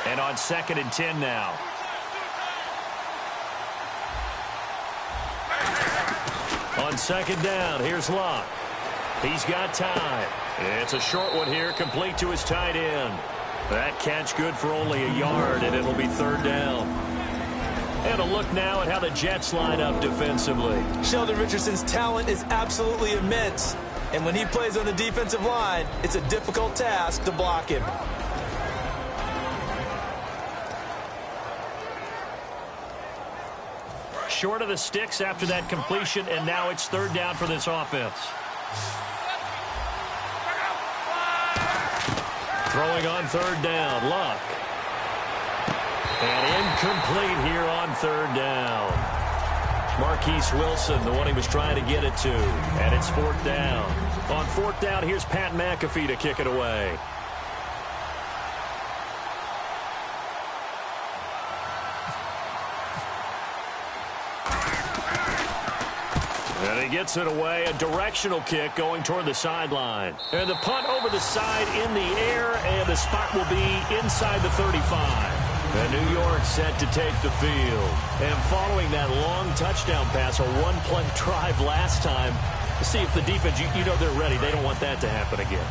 And on 2nd and 10 now. On 2nd down, here's Locke. He's got time. It's a short one here, complete to his tight end. That catch good for only a yard, and it'll be 3rd down. And a look now at how the Jets line up defensively. Sheldon Richardson's talent is absolutely immense. And when he plays on the defensive line, it's a difficult task to block him. Short of the sticks after that completion, and now it's 3rd down for this offense. Throwing on 3rd down, Luck. And incomplete here on 3rd down. Marquise Wilson, the one he was trying to get it to. And it's 4th down. On 4th down, here's Pat McAfee to kick it away. And he gets it away, a directional kick going toward the sideline. And the punt over the side in the air, and the spot will be inside the 35. And New York set to take the field. And following that long touchdown pass, a one-play drive last time, to see if the defense, you know they're ready. They don't want that to happen again.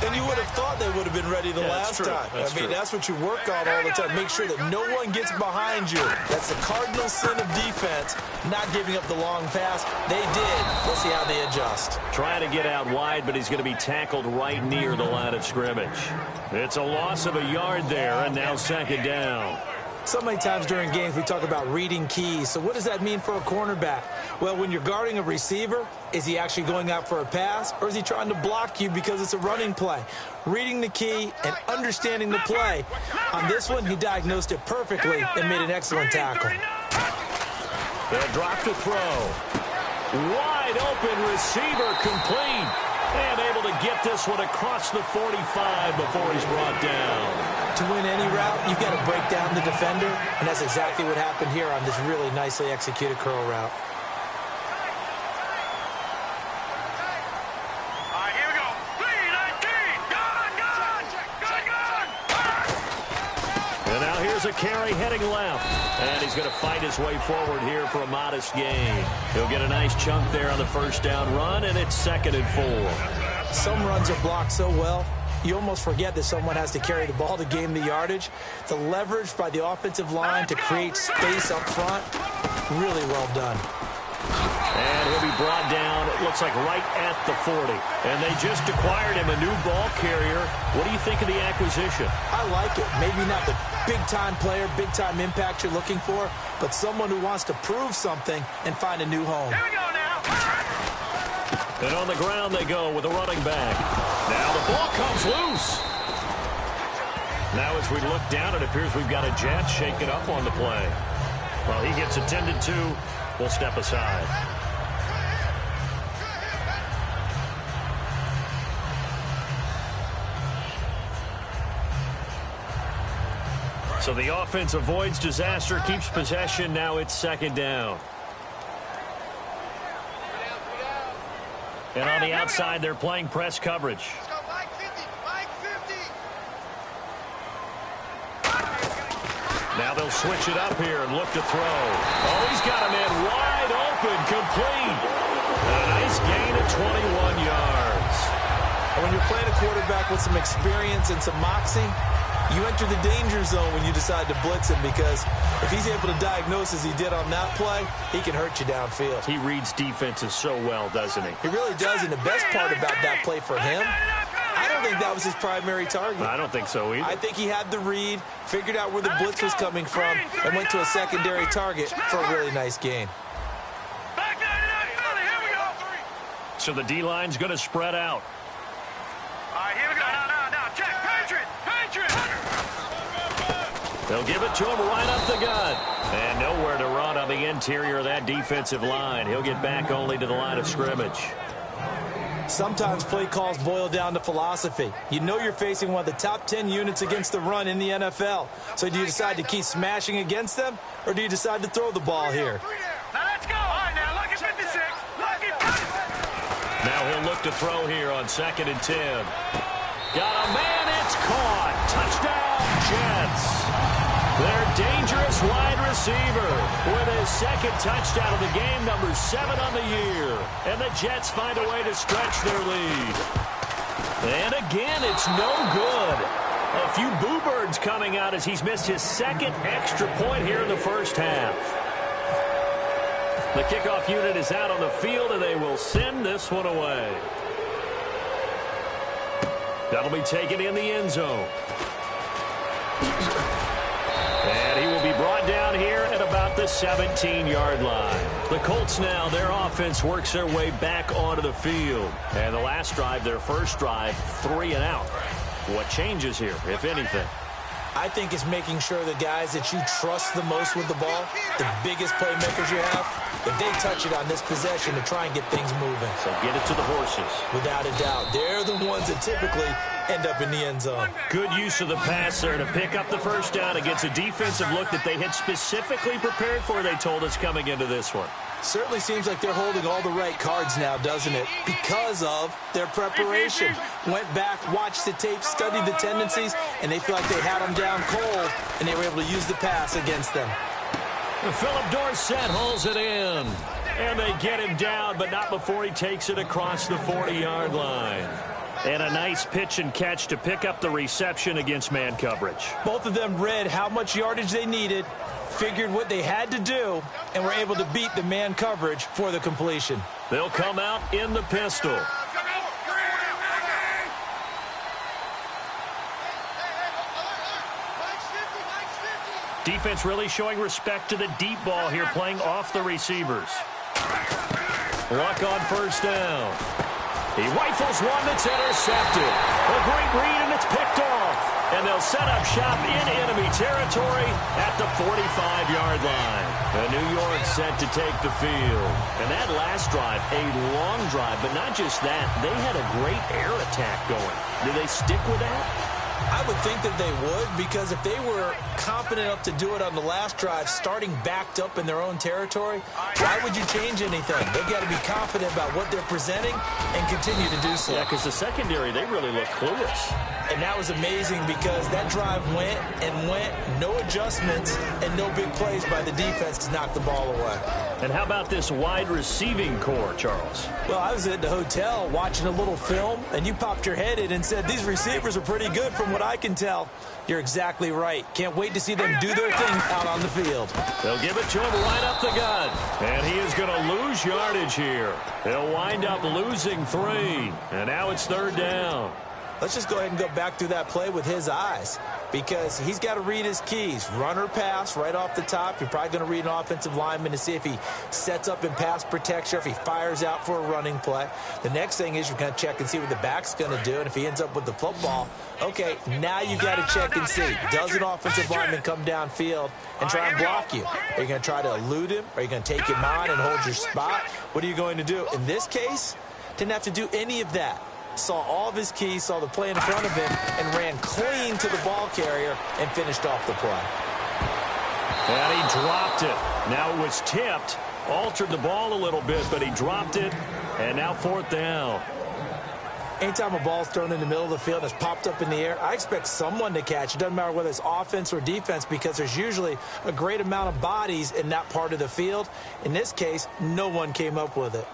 And you would have thought they would have been ready the last time. That's what you work on all the time. Make sure that no one gets behind you. That's the cardinal sin of defense, not giving up the long pass. They did. We'll see how they adjust. Trying to get out wide, but he's going to be tackled right near the line of scrimmage. It's a loss of a yard there, and now 2nd down. So many times during games we talk about reading keys. So what does that mean for a cornerback? Well, when you're guarding a receiver, is he actually going out for a pass, or is he trying to block you because it's a running play? Reading the key and understanding the play. On this one, he diagnosed it perfectly and made an excellent tackle. They'll drop to throw. Wide open receiver, complete. And able to get this one across the 45 before he's brought down. To win any route, you've got to break down the defender, and that's exactly what happened here on this really nicely executed curl route. All right, here we go. 3-19. Gun. And now here's a carry heading left. And he's going to fight his way forward here for a modest gain. He'll get a nice chunk there on the 1st down run, and it's 2nd and 4. Some runs are blocked so well, you almost forget that someone has to carry the ball to gain the yardage. The leverage by the offensive line to create space up front, really well done. And he'll be brought down, it looks like right at the 40. And they just acquired him a new ball carrier. What do you think of the acquisition? I like it. Maybe not the big-time player, big-time impact you're looking for, but someone who wants to prove something and find a new home. Here we go now. And on the ground they go with a running back. Now the ball comes loose. Now as we look down, it appears we've got a Jet shaking up on the play. Well, he gets attended to. We'll step aside. So the offense avoids disaster, keeps possession. Now it's 2nd down. And on the outside, they're playing press coverage. Now they'll switch it up here and look to throw. Oh, he's got a man wide open, complete. A nice gain of 21 yards. And when you're playing a quarterback with some experience and some moxie, you enter the danger zone when you decide to blitz him, because if he's able to diagnose as he did on that play, he can hurt you downfield. He reads defenses so well, doesn't he? He really does, and the best part about that play for him, I don't think that was his primary target. I don't think so either. I think he had the read, figured out where the blitz was coming from, and went to a secondary target for a really nice gain. So the D-line's going to spread out. All right, here we go. Now, check. Patriot. They'll give it to him right up the gut. And nowhere to run on the interior of that defensive line. He'll get back only to the line of scrimmage. Sometimes play calls boil down to philosophy. You know you're facing one of the top 10 units against the run in the NFL. So do you decide to keep smashing against them, or do you decide to throw the ball here? Now let's go. All right, now look at 56. Now he'll look to throw here on 2nd and 10. Got a man, it's caught. Touchdown, Jets. receiver with his second touchdown of the game, number 7 on the year. And the Jets find a way to stretch their lead. And again, it's no good. A few boo birds coming out as he's missed his second extra point here in the first half. The kickoff unit is out on the field, and they will send this one away. That'll be taken in the end zone. And he will be brought down here at about the 17-yard line. The Colts now, their offense works their way back onto the field. And the last drive, their first drive, 3 and out. What changes here, if anything? I think it's making sure the guys that you trust the most with the ball, the biggest playmakers you have, if they touch it on this possession to try and get things moving. So get it to the horses. Without a doubt. They're the ones that typically end up in the end zone. Good use of the pass there to pick up the first down against a defensive look that they had specifically prepared for, they told us, coming into this one. Certainly seems like they're holding all the right cards now, doesn't it? Because of their preparation. Went back, watched the tape, studied the tendencies, and they feel like they had them down cold, and they were able to use the pass against them. Philip Dorsett hauls it in. And they get him down, but not before he takes it across the 40-yard line. And a nice pitch and catch to pick up the reception against man coverage. Both of them read how much yardage they needed, figured what they had to do, and were able to beat the man coverage for the completion. They'll come out in the pistol. Defense really showing respect to the deep ball here, playing off the receivers. Luck on first down. He rifles one that's intercepted. A great read, and it's picked off. And they'll set up shop in enemy territory at the 45-yard line. And New York set to take the field. And that last drive, a long drive, but not just that. They had a great air attack going. Do they stick with that? I would think that they would, because if they were confident enough to do it on the last drive, starting backed up in their own territory, why would you change anything? They've got to be confident about what they're presenting and continue to do so. Yeah, because the secondary, they really look clueless. And that was amazing because that drive went and went, no adjustments, and no big plays by the defense to knock the ball away. And how about this wide receiving core, Charles? Well, I was at the hotel watching a little film, and you popped your head in and said, these receivers are pretty good from what I can tell. You're exactly right. Can't wait to see them do their thing out on the field. They'll give it to him right up the gut. And he is going to lose yardage here. He'll wind up losing 3. And now it's third down. Let's just go ahead and go back through that play with his eyes, because he's got to read his keys. Run or pass right off the top. You're probably going to read an offensive lineman to see if he sets up in pass protection, if he fires out for a running play. The next thing is you're going to check and see what the back's going to do, and if he ends up with the football, okay, now you got to check and see. Does an offensive lineman come downfield and try and block you? Are you going to try to elude him? Are you going to take him on and hold your spot? What are you going to do? In this case, didn't have to do any of that. Saw all of his keys, saw the play in front of him, and ran clean to the ball carrier and finished off the play. And he dropped it. Now it was tipped, altered the ball a little bit, but he dropped it, and now fourth down. Anytime a ball's thrown in the middle of the field and it's popped up in the air, I expect someone to catch. It doesn't matter whether it's offense or defense, because there's usually a great amount of bodies in that part of the field. In this case, no one came up with it.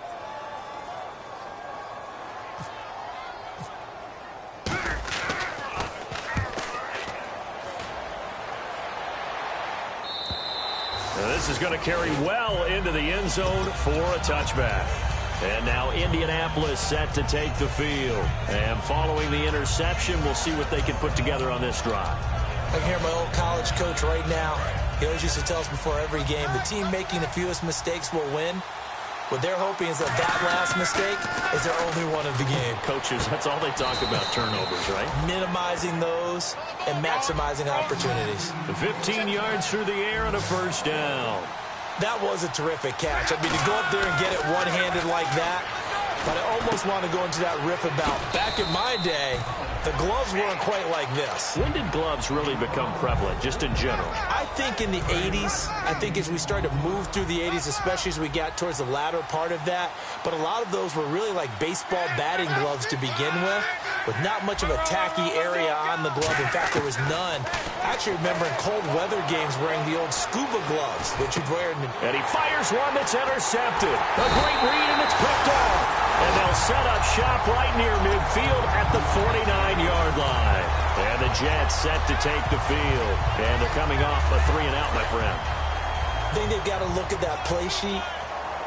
This is going to carry well into the end zone for a touchback. And now Indianapolis set to take the field. And following the interception, we'll see what they can put together on this drive. I can hear my old college coach right now. He always used to tell us before every game, the team making the fewest mistakes will win. What they're hoping is that last mistake is their only one of the game. Coaches, that's all they talk about, turnovers, right? Minimizing those and maximizing opportunities. 15 yards through the air and a first down. That was a terrific catch. I mean, to go up there and get it one-handed like that, but I almost want to go into that riff about back in my day, the gloves weren't quite like this. When did gloves really become prevalent, just in general? I think in the 80s. I think as we started to move through the 80s, especially as we got towards the latter part of that. But a lot of those were really like baseball batting gloves to begin with not much of a tacky area on the glove. In fact, there was none. I actually remember in cold weather games wearing the old scuba gloves that you'd wear. And he fires one that's intercepted. A great read, and it's picked off. And they'll set up shop right near midfield at the 49-yard line. And the Jets set to take the field. And they're coming off a 3-and-out, my friend. I think they've got to look at that play sheet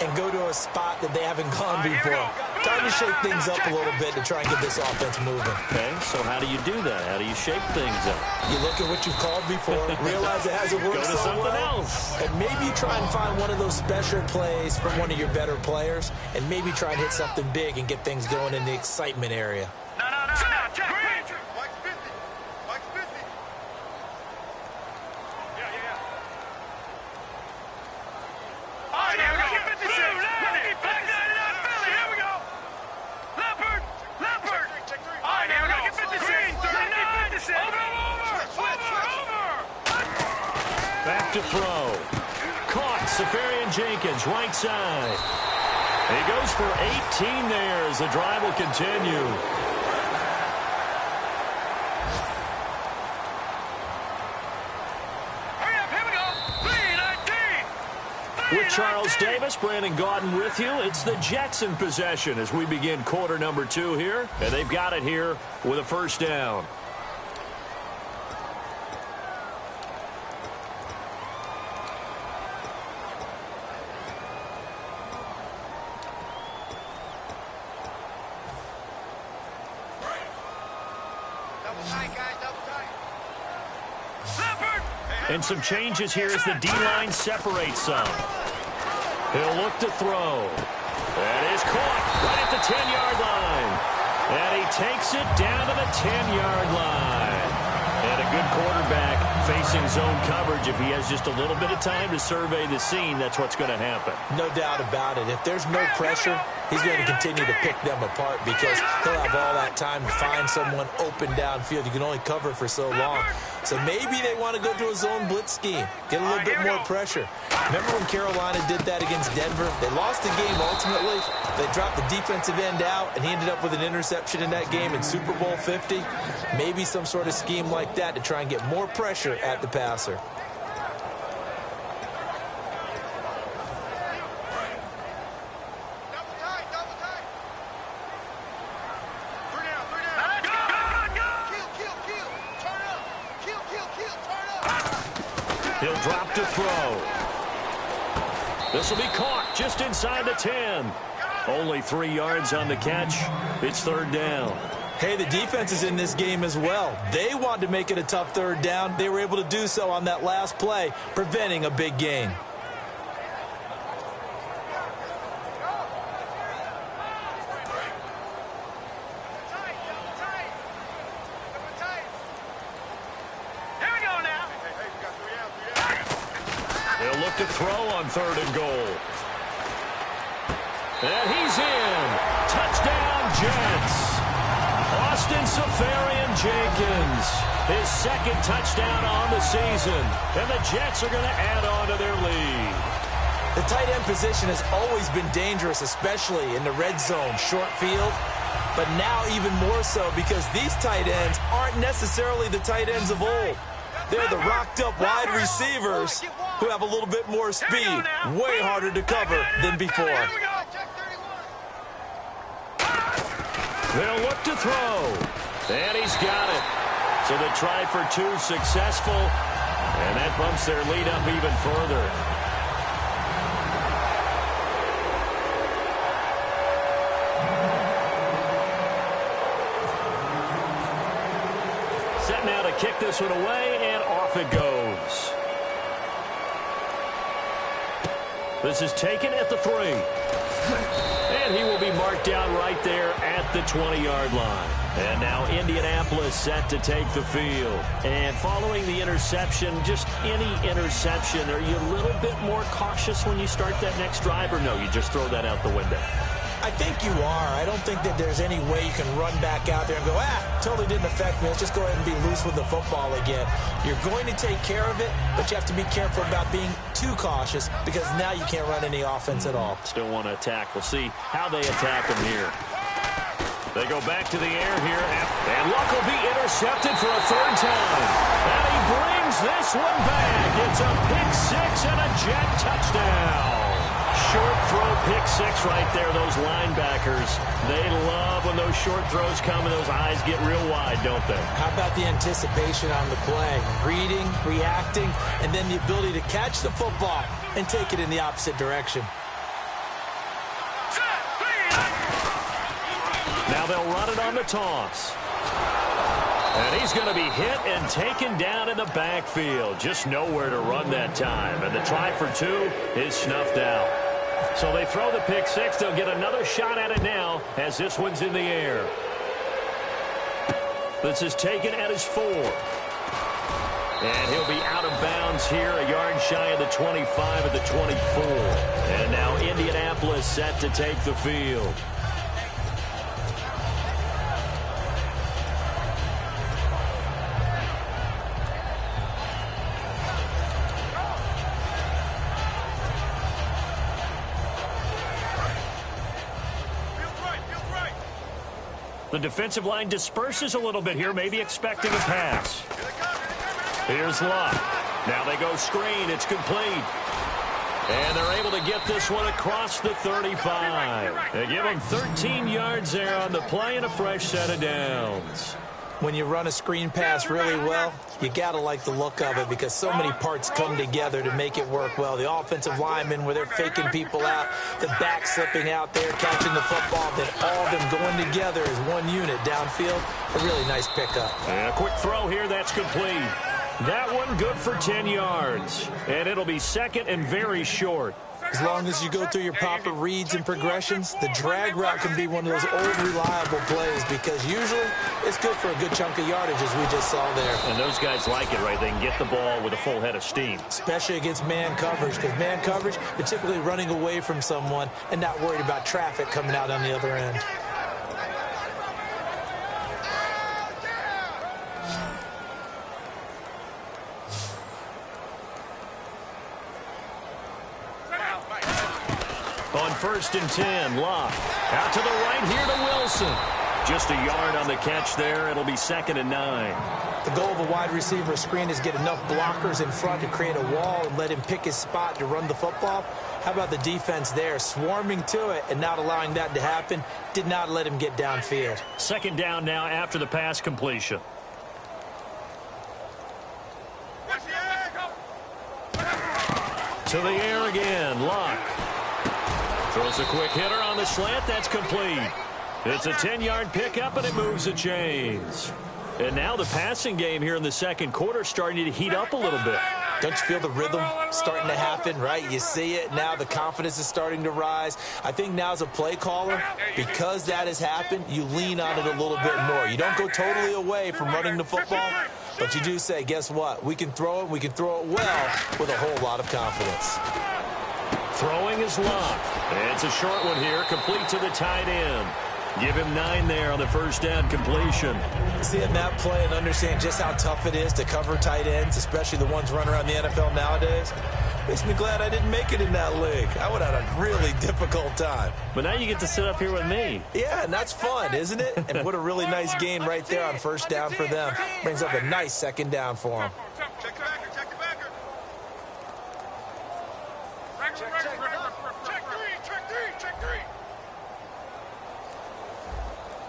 and go to a spot that they haven't gone before. Time to shake things up a little bit to try and get this offense moving. Okay, so how do you do that? How do you shake things up? You look at what you've called before, realize it hasn't worked Go to so something well, else. and maybe you try and find one of those special plays from one of your better players, and maybe try and hit something big and get things going in the excitement area. No, Jack, Patrick. Mike's busy. Mike's busy. Yeah. All right, here we go. Back here we go. Leopard. All right, here we go. 56. Over. Back to throw. Caught. Safarian Jenkins, right side. He goes for 18 there as the drive will continue. With Charles Davis, Brandon Gaudin with you. It's the Jets in possession as we begin quarter number 2 here. And they've got it here with a first down. And some changes here as the D-line separates some. He'll look to throw. That is caught right at the 10-yard line. And he takes it down to the 10-yard line. And a good quarterback facing zone coverage. If he has just a little bit of time to survey the scene, that's what's going to happen. No doubt about it. If there's no pressure, he's going to continue to pick them apart because he'll have all that time to find someone open downfield. You can only cover for so long. So maybe they want to go to a zone blitz scheme, get a little bit more pressure. Remember when Carolina did that against Denver? They lost the game ultimately. They dropped the defensive end out, and he ended up with an interception in that game in Super Bowl 50. Maybe some sort of scheme like that to try and get more pressure at the passer. He'll drop to throw. This will be caught just inside the 10. Only 3 yards on the catch. It's third down. Hey, the defense is in this game as well. They wanted to make it a tough third down. They were able to do so on that last play, preventing a big gain. They'll look to throw on 3rd and goal. And he's in. Touchdown, Jets. Austin Safarian Jenkins, his 2nd touchdown on the season. And the Jets are going to add on to their lead. The tight end position has always been dangerous, especially in the red zone, short field. But now even more so because these tight ends aren't necessarily the tight ends of old. They're the rocked-up wide receivers who have a little bit more speed, way harder to cover than before. They'll look to throw. And he's got it. So the try for 2 successful. And that bumps their lead up even further. Set now to kick this one away, and off it goes. This is taken at the 3. And he will be marked down right there at the 20-yard line. And now Indianapolis set to take the field. And following the interception, just any interception, are you a little bit more cautious when you start that next drive, or no, you just throw that out the window? I think you are. I don't think that there's any way you can run back out there and go, totally didn't affect me. Let's just go ahead and be loose with the football again. You're going to take care of it, but you have to be careful about being too cautious because now you can't run any offense at all. Still want to attack. We'll see how they attack him here. They go back to the air here, and Luck will be intercepted for a 3rd time. And he brings this one back. It's a pick six and a jet touchdown. Short throw pick six right there. Those linebackers, they love when those short throws come and those eyes get real wide, don't they? How about the anticipation on the play? Reading, reacting, and then the ability to catch the football and take it in the opposite direction. Now they'll run it on the toss. And he's going to be hit and taken down in the backfield. Just nowhere to run that time. And the try for two is snuffed out. So they throw the pick six. They'll get another shot at it now as this one's in the air. This is taken at his 4. And he'll be out of bounds here, a yard shy of the 25 at the 24. And now Indianapolis set to take the field. The defensive line disperses a little bit here, maybe expecting a pass. Here's Luck. Now they go screen. It's complete. And they're able to get this one across the 35. They give them 13 yards there on the play and a fresh set of downs. When you run a screen pass really well, you got to like the look of it because so many parts come together to make it work well. The offensive linemen, where they're faking people out, the back slipping out there, catching the football, then all of them going together as one unit downfield. A really nice pickup. And a quick throw here, that's complete. That one good for 10 yards. And it'll be second and very short. As long as you go through your proper reads and progressions, the drag route can be one of those old reliable plays because usually it's good for a good chunk of yardage as we just saw there. And those guys like it, right? They can get the ball with a full head of steam. Especially against man coverage because man coverage, they're typically running away from someone and not worried about traffic coming out on the other end. On 1st and 10, Luck. Out to the right here to Wilson. Just a yard on the catch there. It'll be 2nd and 9. The goal of a wide receiver screen is get enough blockers in front to create a wall and let him pick his spot to run the football. How about the defense there? Swarming to it and not allowing that to happen. Did not let him get downfield. 2nd down now after the pass completion. To the air again, Luck. Throws a quick hitter on the slant. That's complete. It's a 10-yard pickup, and it moves the chains. And now the passing game here in the second quarter starting to heat up a little bit. Don't you feel the rhythm starting to happen, right? You see it. Now the confidence is starting to rise. I think now as a play caller, because that has happened, you lean on it a little bit more. You don't go totally away from running the football, but you do say, guess what? We can throw it. We can throw it well with a whole lot of confidence. Throwing is Luck. It's a short one here, complete to the tight end. Give him 9 there on the first down completion. Seeing that play and understand just how tough it is to cover tight ends, especially the ones running around the NFL nowadays, makes me glad I didn't make it in that league. I would have had a really difficult time. But now you get to sit up here with me. Yeah, and that's fun, isn't it? And what a really nice game right there on first down for them. Brings up a nice 2nd down for them. Check the backer, check the backer. Check three.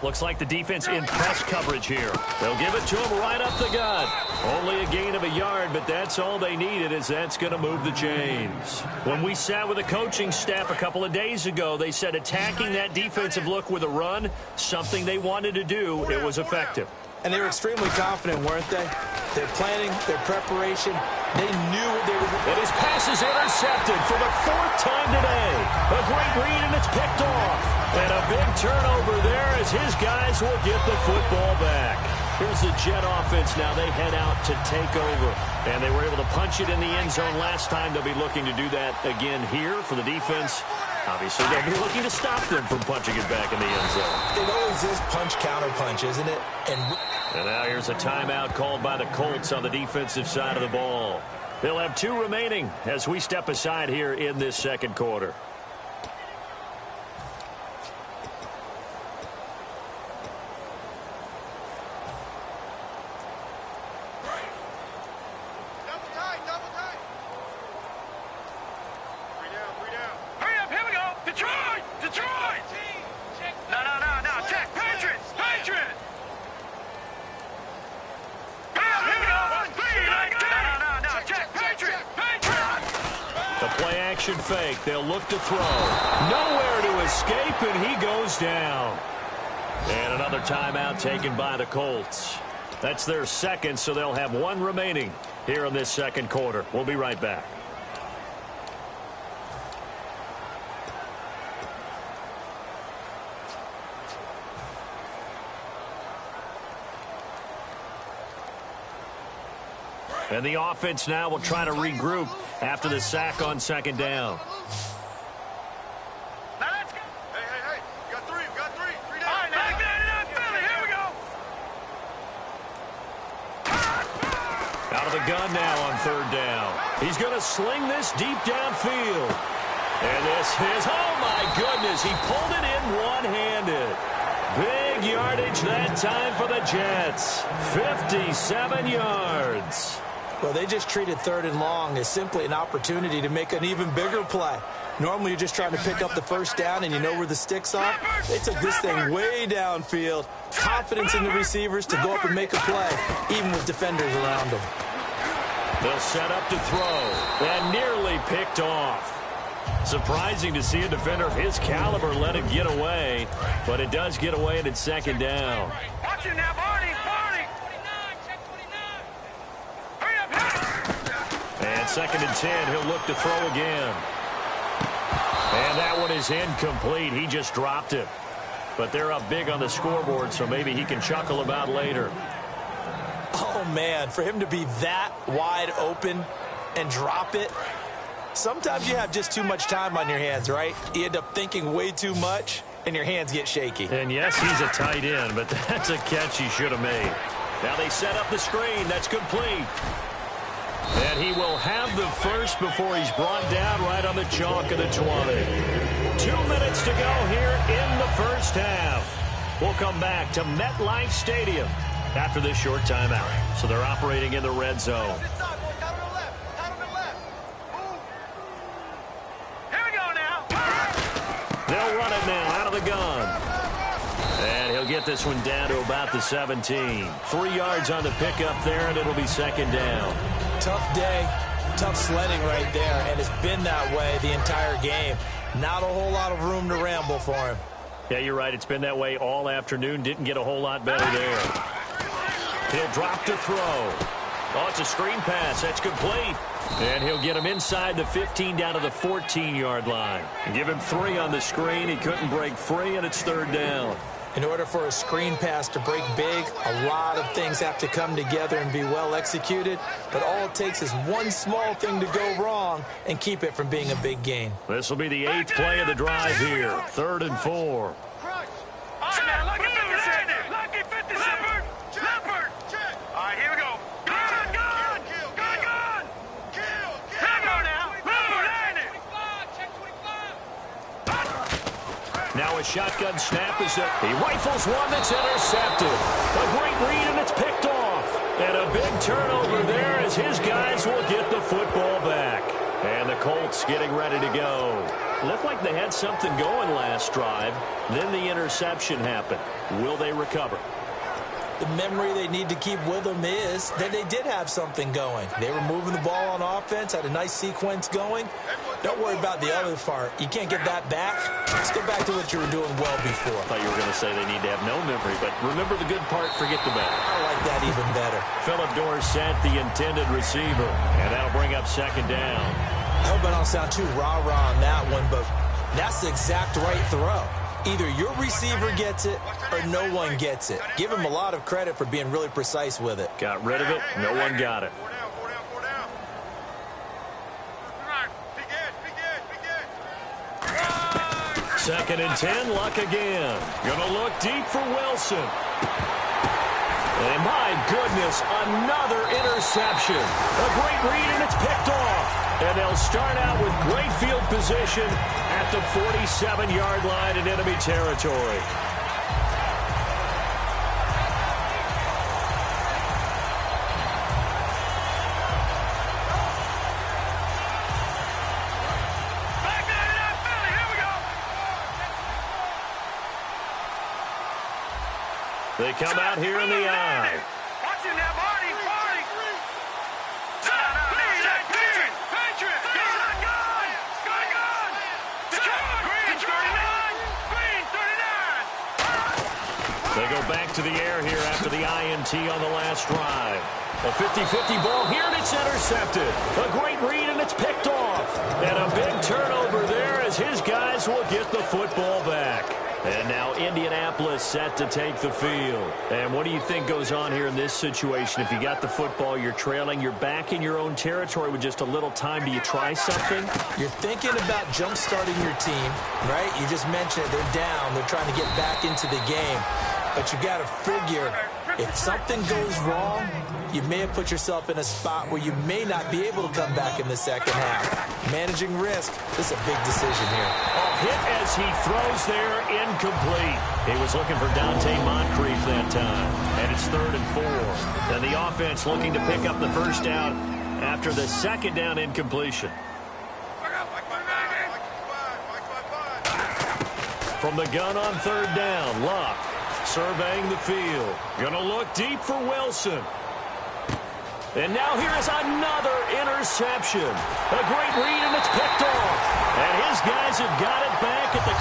Looks like the defense in press coverage here. They'll give it to him right up the gut. Only a gain of a yard, but that's all they needed, as that's going to move the chains. When we sat with the coaching staff a couple of days ago, they said attacking that defensive look with a run, something they wanted to do, it was effective. And they were extremely confident, weren't they? Their planning, their preparation, they knew what they were doing. And his pass is intercepted for the 4th time today. A great read, and it's picked off. And a big turnover there as his guys will get the football back. Here's the Jet offense now. They head out to take over. And they were able to punch it in the end zone last time. They'll be looking to do that again here for the defense. Obviously, they'll be looking to stop them from punching it back in the end zone. It always is punch-counter-punch, isn't it? And now here's a timeout called by the Colts on the defensive side of the ball. They'll have 2 remaining as we step aside here in this second quarter. play action fake. They'll look to throw. Nowhere to escape, and he goes down. And another timeout taken by the Colts. That's their second, so they'll have one remaining here in this second quarter. We'll be right back. And the offense now will try to regroup after the sack on second down. Now let's go. Hey. We got three down. All right, now get it up, Philly. Here we go. Out of the gun now on third down. He's going to sling this deep downfield. And this is, oh my goodness, he pulled it in one-handed. Big yardage that time for the Jets. 57 yards. Well, they just treated third and long as simply an opportunity to make an even bigger play. Normally, you're just trying to pick up the first down and you know where the sticks are. They took this thing way downfield. Confidence in the receivers to go up and make a play, even with defenders around them. They'll set up to throw, and nearly picked off. Surprising to see a defender of his caliber let it get away, but it does get away and it's second down. Watch him now, Barney. And second and 10, he'll look to throw again. And that one is incomplete. He just dropped it. But they're up big on the scoreboard, so maybe he can chuckle about later. Oh, man, for him to be that wide open and drop it. Sometimes you have just too much time on your hands, right? You end up thinking way too much, and your hands get shaky. And yes, he's a tight end, but that's a catch he should have made. Now they set up the screen. That's complete. And he will have the first before he's brought down right on the chalk of the 20. 2 minutes to go here in the first half. We'll come back to MetLife Stadium after this short timeout. So they're operating in the red zone. They'll run it now out of the gun. And he'll get this one down to about the 17. 3 yards on the pickup there, and it'll be second down. Tough day, tough sledding right there, and it's been that way the entire game. Not a whole lot of room to ramble for him. Yeah, you're right. It's been that way all afternoon. Didn't get a whole lot better there. He'll drop to throw. Oh, it's a screen pass. That's complete. And he'll get him inside the 15 down to the 14-yard line. Give him 3 on the screen. He couldn't break free, and it's third down. In order for a screen pass to break big, a lot of things have to come together and be well executed. But all it takes is one small thing to go wrong and keep it from being a big gain. This will be the 8th play of the drive here. 3rd and 4. All right, now, lucky 57. Lucky 57. Leopard. All right, here we go. Gun. Here we go now. Leopard, ain't it? Now a shotgun snap is up. He rifles one that's intercepted. A great read, and it's picked off. And a big turnover there as his guys will get the football back. And the Colts getting ready to go. Looked like they had something going last drive. Then the interception happened. Will they recover? The memory they need to keep with them is that they did have something going. They were moving the ball on offense, had a nice sequence going. Don't worry about the other part. You can't get that back. Let's go back to what you were doing well before. I thought you were going to say they need to have no memory, but remember the good part, forget the bad. I like that even better. Philip Dorsett, the intended receiver, and that'll bring up second down. I hope I don't sound too rah-rah on that one, but that's the exact right throw. Either your receiver gets it or no one gets it. Give him a lot of credit for being really precise with it. Got rid of it. No one got it. 2nd and 10. Luck again. Gonna look deep for Wilson. And my goodness, another interception. A great read, and it's picked off. And they'll start out with great field position at the 47-yard line in enemy territory. They come out here in the eye. Watch him now, Barney. Patriot. Gun. go back to the air here after the INT on the last drive. A 50-50 ball here, and it's intercepted. A great read, and it's picked off. And a big turnover there as his guys will get the football back. And now Indianapolis set to take the field. And what do you think goes on here in this situation? If you got the football, you're trailing, you're back in your own territory with just a little time. Do you try something? You're thinking about jump-starting your team, right? You just mentioned it. They're down. They're trying to get back into the game. But you got to figure, if something goes wrong, you may have put yourself in a spot where you may not be able to come back in the second half. Managing risk, this is a big decision here. Hit as he throws there, incomplete. He was looking for Dante Moncrief that time. And it's 3rd and 4. And the offense looking to pick up the first down after the second down incompletion. From the gun on 3rd down, Luck surveying the field. Gonna look deep for Wilson. And now here is another interception. A great read, and it's picked off. And his guys have got it back at the...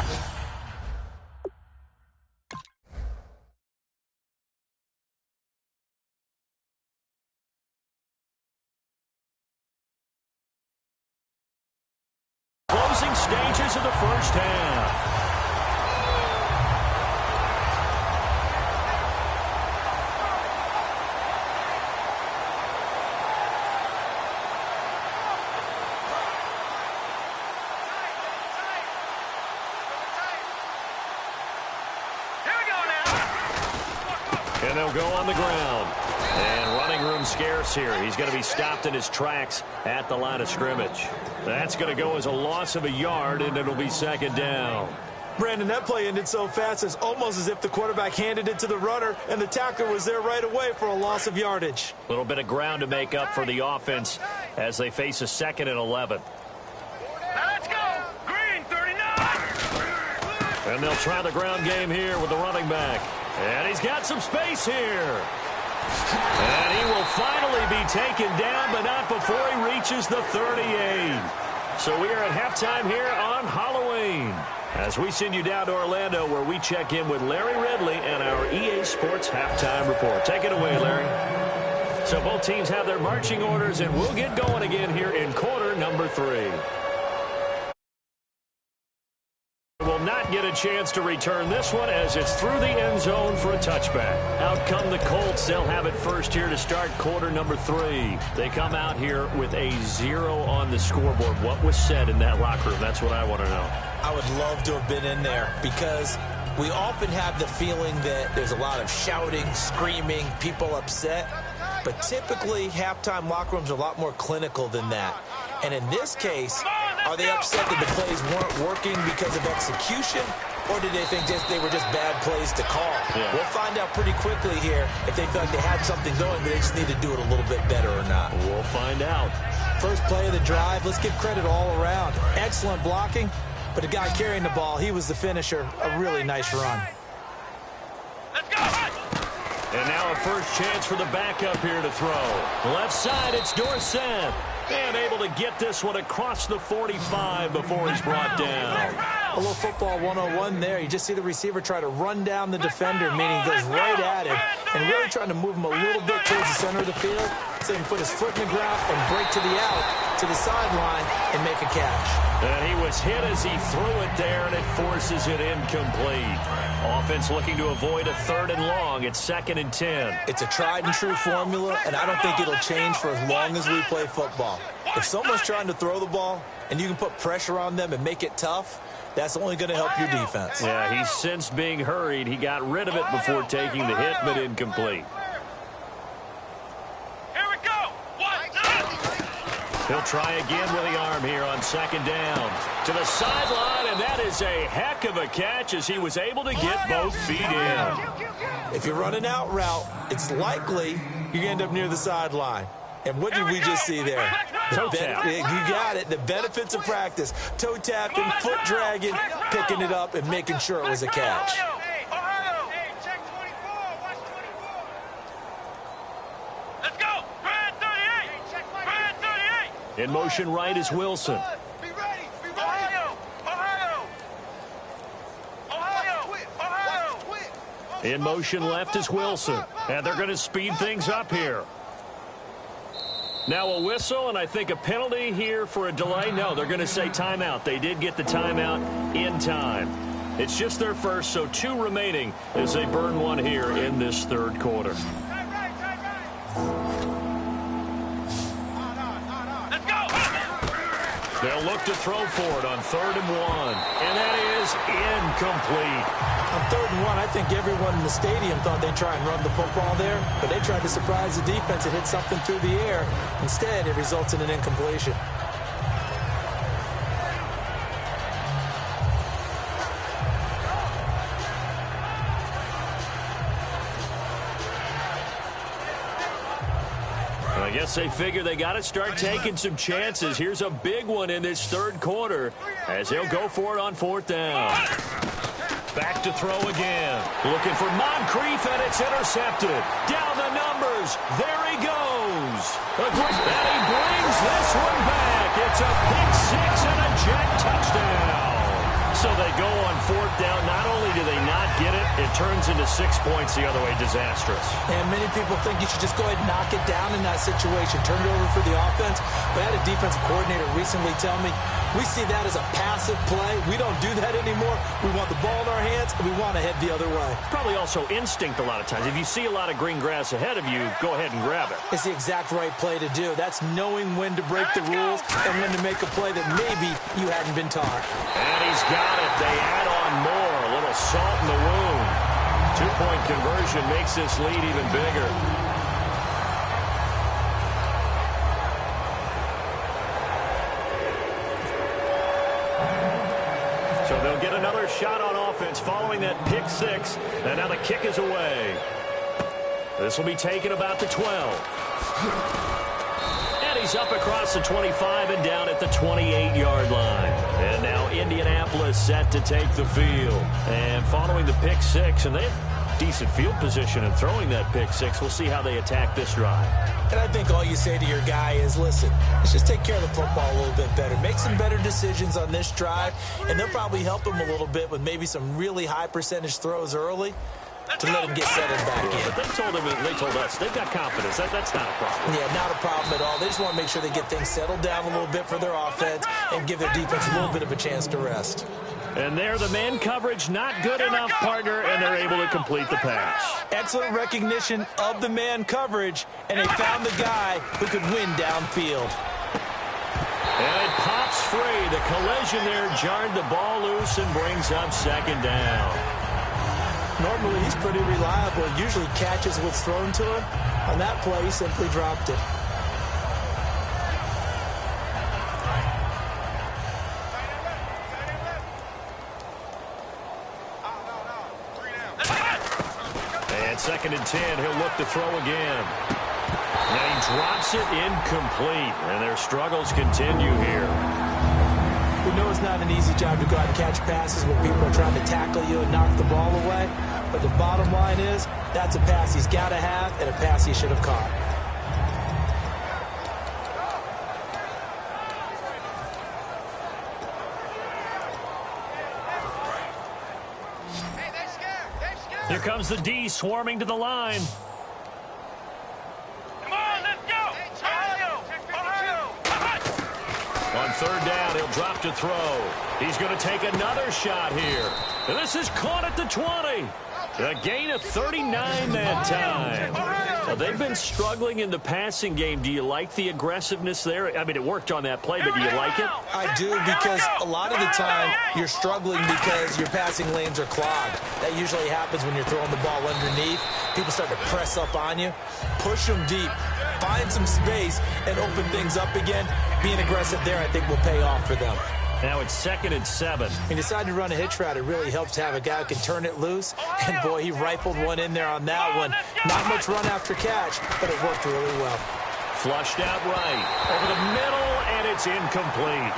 closing stages of the first half. And they'll go on the ground. And running room scarce here. He's going to be stopped in his tracks at the line of scrimmage. That's going to go as a loss of a yard, and it'll be 2nd down. Brandon, that play ended so fast, it's almost as if the quarterback handed it to the runner, and the tackler was there right away for a loss of yardage. A little bit of ground to make up for the offense as they face a 2nd and 11. Now let's go. Green, 39. And they'll try the ground game here with the running back. And he's got some space here. And he will finally be taken down, but not before he reaches the 38. So we are at halftime here on Halloween, as we send you down to Orlando, where we check in with Larry Ridley and our EA Sports Halftime Report. Take it away, Larry. So both teams have their marching orders, and we'll get going again here in quarter number 3. Will not get a chance to return this one as it's through the end zone for a touchback. Out come the Colts. They'll have it first here to start quarter number 3. They come out here with a 0 on the scoreboard. What was said in that locker room? That's what I want to know. I would love to have been in there because we often have the feeling that there's a lot of shouting, screaming, people upset. But typically, halftime locker rooms are a lot more clinical than that. And in this case, are they upset that the plays weren't working because of execution, or did they think they were just bad plays to call? Yeah. We'll find out pretty quickly here if they felt like they had something going, but they just need to do it a little bit better or not. We'll find out. First play of the drive, let's give credit all around. Excellent blocking, but the guy carrying the ball, he was the finisher. A really nice run. Let's go. And now a first chance for the backup here to throw. Left side, it's Dorsett. And able to get this one across the 45 before he's brought down. A little football 101 there. You just see the receiver try to run down the defender, meaning he goes right at him, and really trying to move him a little bit towards the center of the field so he can put his foot in the ground and break to the out, to the sideline, and make a catch. And he was hit as he threw it there, and it forces it incomplete. Offense looking to avoid a 3rd and long. It's 2nd and 10. It's a tried-and-true formula, and I don't think it'll change for as long as we play football. If someone's trying to throw the ball and you can put pressure on them and make it tough, that's only going to help your defense. Yeah, he's since being hurried. He got rid of it before taking the hit, but incomplete. Here we go. He'll try again with the arm here on 2nd down. To the sideline, and that is a heck of a catch as he was able to get both feet in. If you're running out route, it's likely you end up near the sideline. And what did we just see there? Toe tap. You got it. The benefits of practice. Toe tapping, foot dragging, picking it up, and making sure it was a catch. Check 24. Watch 24. Let's go. Brad 38. Brad 38. In motion right is Wilson. Be ready. Be ready. Ohio. Ohio. Ohio. Ohio. In motion left is Wilson. And they're going to speed things up here. Now a whistle, and I think a penalty here for a delay. No, they're going to say timeout. They did get the timeout in time. It's just their first, so 2 remaining as they burn one here in this third quarter. They'll look to throw for it on 3rd and 1. And that is incomplete. On 3rd and 1, I think everyone in the stadium thought they'd try and run the football there, but they tried to surprise the defense and hit something through the air. Instead, it results in an incompletion. I guess they figure they got to start taking some chances. Here's a big one in this third quarter as he'll go for it on 4th down. Back to throw again. Looking for Moncrief, and it's intercepted. Down the numbers. There he goes. And he brings this one back. It's a pick 6 and a jet touchdown. So they go on 4th down. Not only do they not get it, it turns into 6 points the other way. Disastrous. And many people think you should just go ahead and knock it down in that situation. Turn it over for the offense. But I had a defensive coordinator recently tell me, we see that as a passive play. We don't do that anymore. We want the ball in our hands, and we want to head the other way. Probably also instinct a lot of times. If you see a lot of green grass ahead of you, go ahead and grab it. It's the exact right play to do. That's knowing when to break the rules and when to make a play that maybe you hadn't been taught. And he's got it. They add on more. A little salt in the wound. 2-point conversion makes this lead even bigger. So they'll get another shot on offense following that pick 6. And now the kick is away. This will be taken about the 12. And he's up across the 25 and down at the 28-yard line. And now Indianapolis set to take the field. And following the pick 6, and they have decent field position in throwing that pick 6. We'll see how they attack this drive. And I think all you say to your guy is, listen, let's just take care of the football a little bit better. Make some better decisions on this drive, and they'll probably help him a little bit with maybe some really high percentage throws early to let him get settled back in. But they told us they've got confidence. That's not a problem. Yeah, not a problem at all. They just want to make sure they get things settled down a little bit for their offense and give their defense a little bit of a chance to rest. And there, the man coverage not good enough, partner, and they're able to complete the pass. Excellent recognition of the man coverage, and they found the guy who could win downfield. And it pops free. The collision there jarred the ball loose and brings up 2nd down. Normally, he's pretty reliable. He usually catches what's thrown to him. On that play, he simply dropped it. And 2nd and 10, he'll look to throw again. Now he drops it incomplete, and their struggles continue here. We know it's not an easy job to go out and catch passes when people are trying to tackle you and knock the ball away. But the bottom line is, that's a pass he's got to have and a pass he should have caught. Here comes the D swarming to the line. Come on, let's go! Ohio! On 3rd down, he'll drop to throw. He's going to take another shot here. And this is caught at the 20. A gain of 39 that time. Now, they've been struggling in the passing game. Do you like the aggressiveness there? I mean, it worked on that play, but do you like it? I do, because a lot of the time you're struggling because your passing lanes are clogged. That usually happens when you're throwing the ball underneath. People start to press up on you. Push them deep. Find some space and open things up again. Being aggressive there, I think, will pay off for them. Now it's 2nd and 7. He decided to run a hitch route. It really helps to have a guy who can turn it loose. And, boy, he rifled one in there on that one. Not much run after catch, but it worked really well. Flushed out right. Over the middle, and it's incomplete.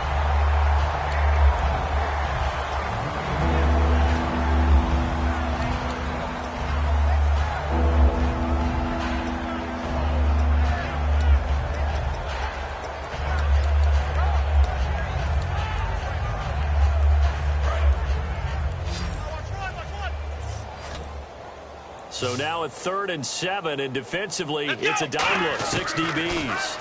So now a 3rd and 7, and defensively, it's a dime look, 6 DBs.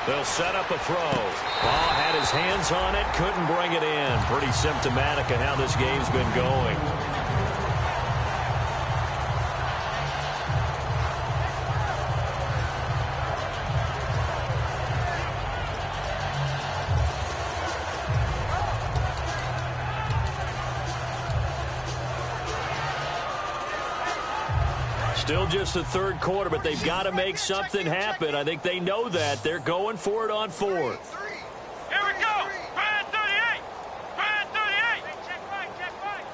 They'll set up a throw. Ball had his hands on it, couldn't bring it in. Pretty symptomatic of how this game's been going. Still just the 3rd quarter, but they've got to make something happen. I think they know that. They're going for it on 4th. Here we go. Brand 38. Brand 38. Check right, check right.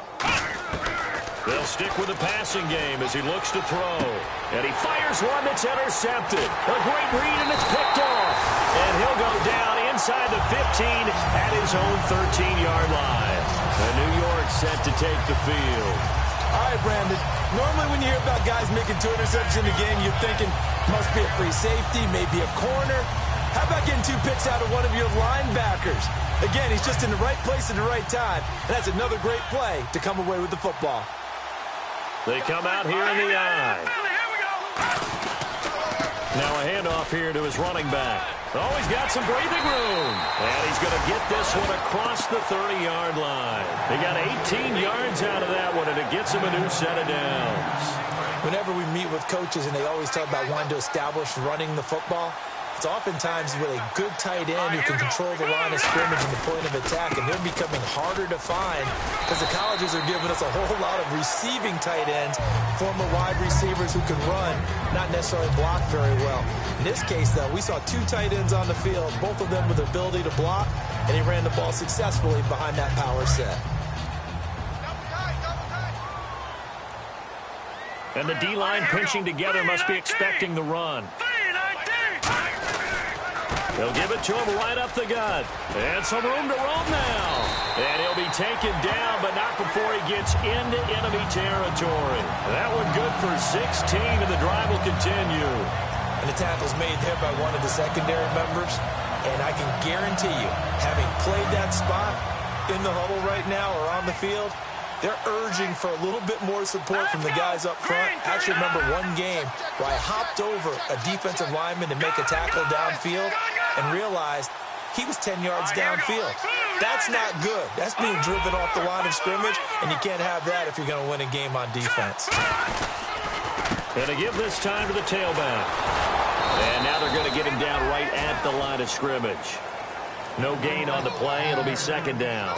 They'll stick with the passing game as he looks to throw. And he fires one that's intercepted. A great read, and it's picked off. And he'll go down inside the 15 at his own 13-yard line. And New York set to take the field. All right, Brandon. Normally when you hear about guys making 2 interceptions in the game, you're thinking must be a free safety, maybe a corner. How about getting 2 picks out of one of your linebackers? Again, he's just in the right place at the right time. And that's another great play to come away with the football. They come out here in the eye. Now a handoff here to his running back. Oh, he's got some breathing room. And he's going to get this one across the 30-yard line. He got 18 yards out of that one, and it gets him a new set of downs. Whenever we meet with coaches and they always talk about wanting to establish running the football, it's oftentimes with a good tight end who can control the line of scrimmage and the point of attack, and they're becoming harder to find because the colleges are giving us a whole lot of receiving tight ends, former wide receivers who can run, not necessarily block very well. In this case, though, we saw 2 tight ends on the field, both of them with the ability to block, and he ran the ball successfully behind that power set. And the D-line pinching together must be expecting the run. They'll give it to him right up the gut. And some room to roam now. And he'll be taken down, but not before he gets into enemy territory. That one good for 16, and the drive will continue. And the tackle's made there by one of the secondary members. And I can guarantee you, having played that spot in the huddle right now or on the field, they're urging for a little bit more support from the guys up front. I actually remember one game where I hopped over a defensive lineman to make a tackle downfield and realized he was 10 yards downfield. That's not good. That's being driven off the line of scrimmage, and you can't have that if you're going to win a game on defense. And to give this time to the tailback. And now they're going to get him down right at the line of scrimmage. No gain on the play. It'll be 2nd down.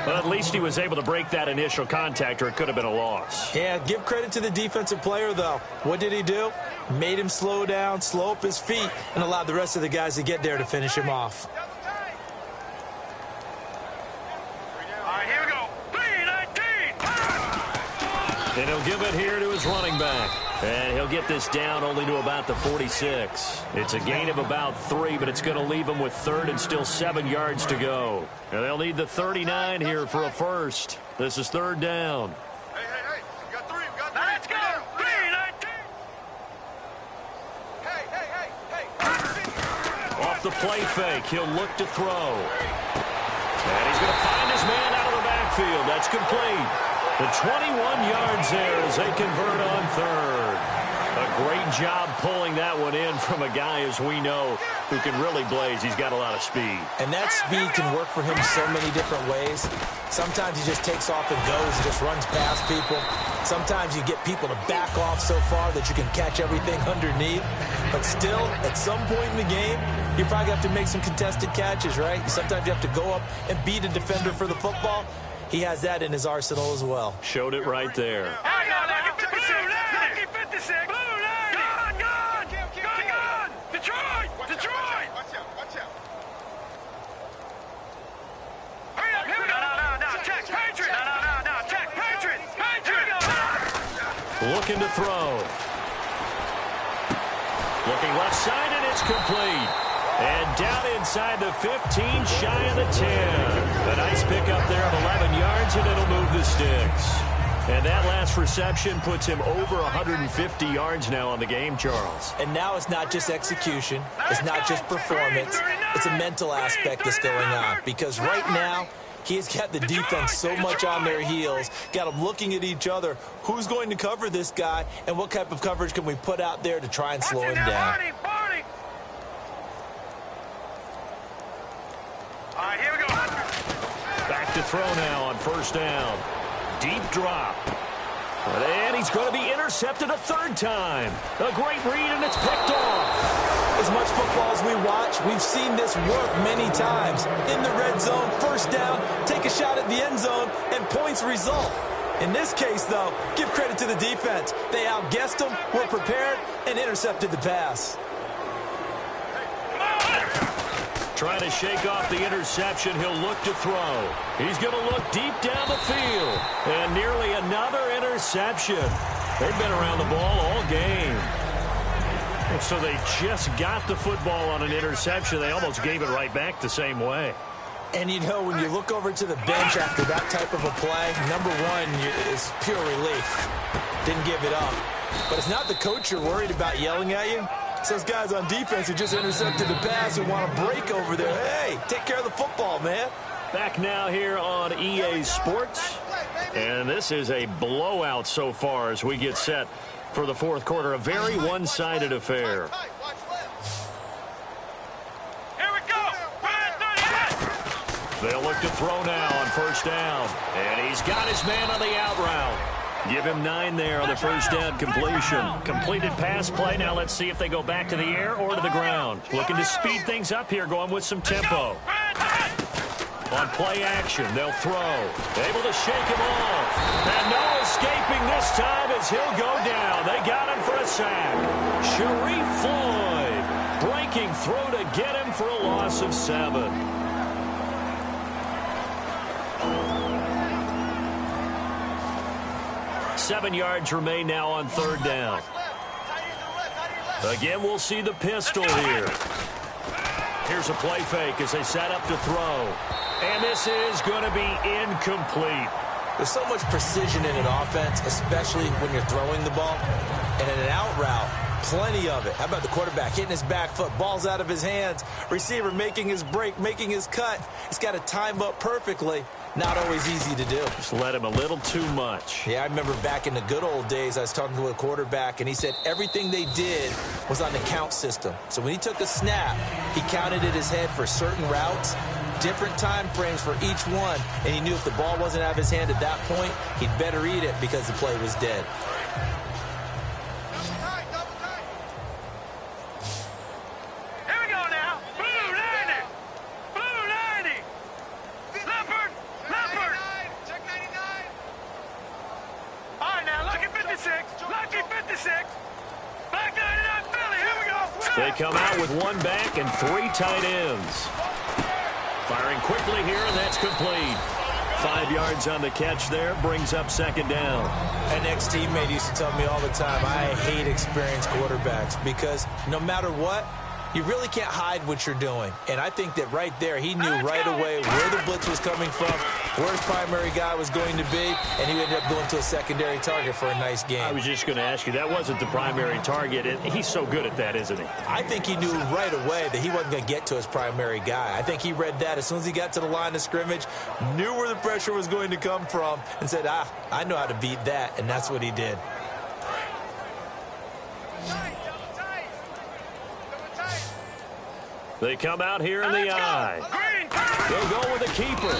But at least he was able to break that initial contact, or it could have been a loss. Yeah, give credit to the defensive player, though. What did he do? Made him slow down, slow up his feet, and allowed the rest of the guys to get there to finish him off. All right, here we go. 3-19. And he'll give it here to his running back. And he'll get this down only to about the 46. It's a gain of about 3, but it's going to leave him with 3rd and still 7 yards to go. And they'll need the 39 here for a first. This is 3rd down. Hey. We got 3. Let's go. 3-19. Hey. Off the play fake, he'll look to throw. And he's going to find his man out of the backfield. That's complete. The 21 yards there as they convert on 3rd. A great job pulling that one in from a guy, as we know, who can really blaze. He's got a lot of speed. And that speed can work for him so many different ways. Sometimes he just takes off and goes and just runs past people. Sometimes you get people to back off so far that you can catch everything underneath. But still, at some point in the game, you probably have to make some contested catches, right? Sometimes you have to go up and beat a defender for the football. He has that in his arsenal as well. Showed it right there. Hang on, lucky 56. Lucky 56. Gone. Detroit. Watch out. Hurry up, here we go. No. Check. Patriot. No. Check. Patriot. Looking to throw. Looking left side, and it's complete. And down inside the 15, shy of the 10. A nice pickup there of 11 yards, and it'll move the sticks. And that last reception puts him over 150 yards now on the game, Charles. And now it's not just execution. It's not just performance. It's a mental aspect that's going on. Because right now, He's got the defense so much on their heels, got them looking at each other. Who's going to cover this guy, and what type of coverage can we put out there to try and slow him down? All right, here we go. Back to throw now on first down. Deep drop. And he's going to be intercepted a third time. A great read, and it's picked off. As much football as we watch, we've seen this work many times. In the red zone, first down, take a shot at the end zone, and points result. In this case, though, give credit to the defense. They outguessed them, were prepared, and intercepted the pass. Trying to shake off the interception, he'll look to throw. He's going to look deep down the field. And nearly another interception. They've been around the ball all game. So they just got the football on an interception. They almost gave it right back the same way. And, you know, when you look over to the bench after that type of a play, number one is pure relief. Didn't give it up. But it's not the coach you're worried about yelling at you. It's those guys on defense who just intercepted the pass who want to break over there. Hey, take care of the football, man. Back now here on EA Sports. And this is a blowout so far as we get set for the fourth quarter. A very one-sided affair. Here we go. They'll look to throw now on first down. And he's got his man on the out route. Give him 9 there on the first down completion. Completed pass play. Now let's see if they go back to the air or to the ground. Looking to speed things up here, going with some tempo. On play action, they'll throw. Able to shake him off. And no escaping this time as he'll go down. They got him for a sack. Sharif Floyd breaking through to get him for a loss of 7. Seven yards remain now on third down. Again, we'll see the pistol here. Here's a play fake as they set up to throw. And this is going to be incomplete. There's so much precision in an offense, especially when you're throwing the ball. And in an out route, plenty of it. How about the quarterback hitting his back foot, ball's out of his hands, receiver making his break, making his cut. He's got to time up perfectly. Not always easy to do. Just let him a little too much. Yeah, I remember back in the good old days, I was talking to a quarterback, and he said everything they did was on the count system. So when he took a snap, he counted in his head for certain routes, different time frames for each one, and he knew if the ball wasn't out of his hand at that point, he'd better eat it because the play was dead. They come out with one back and 3 tight ends. Firing quickly here, and that's complete. 5 yards on the catch there, brings up second down. An ex-teammate used to tell me all the time, I hate experienced quarterbacks because no matter what, you really can't hide what you're doing. And I think that right there, he knew right away where the blitz was coming from, where his primary guy was going to be, and he ended up going to a secondary target for a nice game. I was just going to ask you, that wasn't the primary target. He's so good at that, isn't he? I think he knew right away that he wasn't going to get to his primary guy. I think he read that as soon as he got to the line of scrimmage, knew where the pressure was going to come from, and said, I know how to beat that, and that's what he did. They come out here in the eye. They'll go with a keeper.